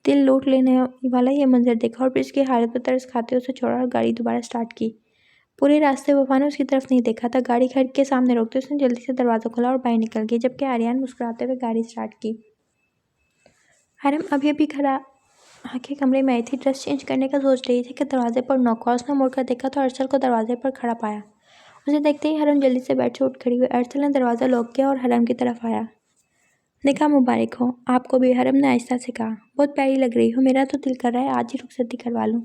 दिल लूट लेने वाला यह मंजर देखा और फिर इसकी हालत पर तरस खाते उसे छोड़ा और गाड़ी दोबारा स्टार्ट की। पूरे रास्ते वफ़ा ने उसकी तरफ नहीं देखा था। गाड़ी घर के सामने रोकते उसने जल्दी से दरवाज़ा खोला और बाहर निकल गई, जबकि आर्यन मुस्कुराते हुए गाड़ी स्टार्ट की। हरम अभी अभी खड़ा आके कमरे में आई थी, ड्रेस चेंज करने का सोच रही थी कि दरवाजे पर नॉक हुआ। उसने मुड़कर देखा तो अर्शल को दरवाजे पर खड़ा पाया। उसे देखते ही हरम जल्दी से बेड से उठ खड़ी हुई। अर्शल ने दरवाज़ा लॉक किया और हरम की तरफ आया। निकाह मुबारक हो आपको भी, हरम ने आहिस्ता से कहा। बहुत प्यारी लग रही हो, मेरा तो दिल कर रहा है आज ही रुखसती करवा लूँ।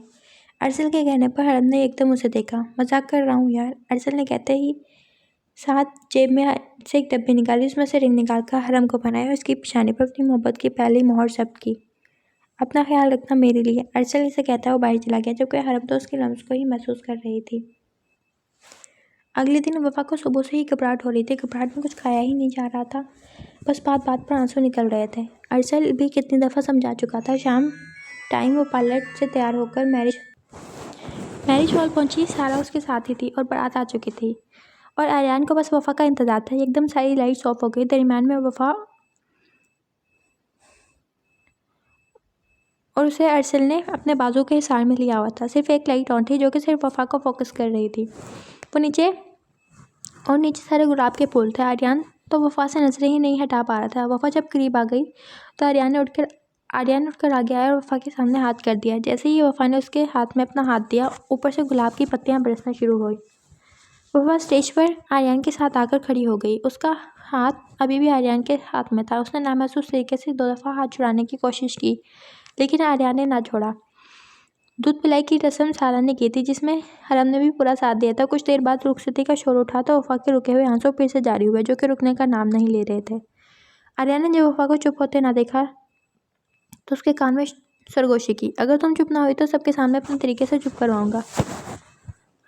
अर्शल के कहने पर हरम ने एकदम उसे देखा। मजाक कर रहा हूँ यार, अर्शल ने कहते ही साथ जेब में से एक डब्बी निकाली, उसमें से रिंग निकालकर हरम को पहनाया और उसकी पेशानी पर अपनी मोहब्बत की पहली मोहर जब्त की। अपना ख्याल रखना मेरे लिए, अर्शल इसे कहता हुआ बाहर चला गया, जबकि हरम तो उसके लम्स को ही महसूस कर रही थी। अगले दिन वफ़ा को सुबह से ही घबराहट हो रही थी। घबराहट में कुछ खाया ही नहीं जा रहा था, बस बात बात पर आंसू निकल रहे थे। अर्शल भी कितनी दफ़ा समझा चुका था। शाम टाइम वो पार्लर से तैयार होकर मैरिज हॉल पहुंची। सारा उसके साथ ही थी और बारात आ चुकी थी और आर्यन को बस वफ़ा का इंतज़ार था। एकदम सारी लाइट्स ऑफ हो गई। दरमियान में वफ़ा और उसे अर्शल ने अपने बाजू के हिसार में लिया हुआ था। सिर्फ एक लाइट ऑन थी, जो कि सिर्फ वफ़ा को फोकस कर रही थी। वो नीचे सारे गुलाब के फूल थे। आर्यन तो वफ़ा से नज़रें ही नहीं हटा पा रहा था। वफ़ा जब करीब आ गई तो आर्यन ने उठकर आगे आया और वफ़ा के सामने हाथ कर दिया। जैसे ही वफ़ा ने उसके हाथ में अपना हाथ दिया, ऊपर से गुलाब की पत्तियां बरसना शुरू हुई। वफ़ा स्टेज पर आर्यन के साथ आकर खड़ी हो गई। उसका हाथ अभी भी आर्यन के हाथ में था। उसने नामहसूस तरीके से 2 दफ़ा हाथ छुड़ाने की कोशिश की, लेकिन आर्यन ने ना छोड़ा। दूध पिलाई की रस्म सारा ने की थी, जिसमें हरम ने भी पूरा साथ दिया था। कुछ देर बाद रुखसती का शोर उठा तो वफ़ा के रुके हुए आंसू फिर से जारी हुए, जो कि रुकने का नाम नहीं ले रहे थे। आर्यन ने जब वफ़ा को चुप होते ना देखा तो उसके कान में सरगोशी की, अगर तुम चुप ना हुई तो सबके सामने अपने तरीके से चुप करवाऊंगा।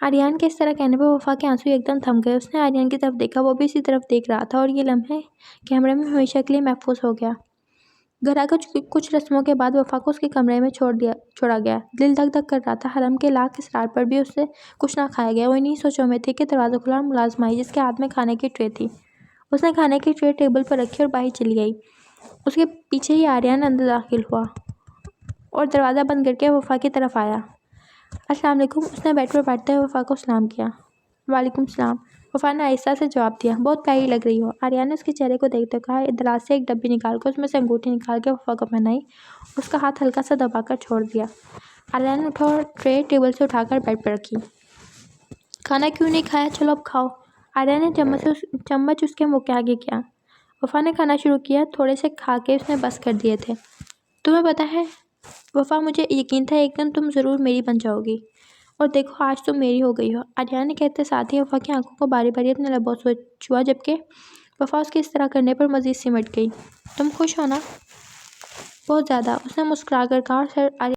आर्यन के इस तरह कहने पर वफ़ा के आंसू एकदम थम गए। उसने आर्यन की तरफ देखा, वो भी इसी तरफ देख रहा था और ये लम्हे कैमरे में हमेशा के लिए महफूज हो गया। घर आकर कुछ रस्मों के बाद वफ़ा को उसके कमरे में छोड़ा गया। दिल धक धक कर रहा था। हरम के लाख इसरार पर भी उससे कुछ ना खाया गया। वो इन्हीं सोचों में थी कि दरवाज़ा खुला और मुलाजिम आई, जिसके हाथ में खाने की ट्रे थी। उसने खाने की ट्रे टेबल पर रखी और बाहर चली गई। उसके पीछे ही आर्यन अंदर दाखिल हुआ और दरवाज़ा बंद करके वफ़ा की तरफ आया। अस्सलाम वालेकुम, उसने बेड पर बैठते हुए वफ़ा को सलाम किया। वालेकुम सलाम, वफ़ा ने आहिस्ता से जवाब दिया। बहुत प्यारी लग रही हो। आर्यन ने उसके चेहरे को देखते हुए कहा। दराज से एक डब्बी निकाल कर उसमें से अंगूठी निकाल के वफ़ा को पहनाई। उसका हाथ हल्का सा दबाकर छोड़ दिया। आर्यन उठा और ट्रे टेबल से उठाकर बेड पर रखी। खाना क्यों नहीं खाया? चलो अब खाओ। आर्यन ने चम्मच उसके मुँह के आगे किया। वफ़ा ने खाना शुरू किया। थोड़े से खा के उसने बस कर दिए थे। तुम्हें पता है वफ़ा, मुझे यकीन था एक दिन तुम ज़रूर मेरी बन जाओगी, और देखो आज तुम मेरी हो गई हो। आर्यन ने कहते साथ ही वफ़ा की आंखों को बारी बारी अपने लबों से छुआ, जबकि वफ़ा उसके इस तरह करने पर मज़ीद सिमट गई। तुम खुश हो ना? बहुत ज़्यादा, उसने मुस्कुरा कर कहा और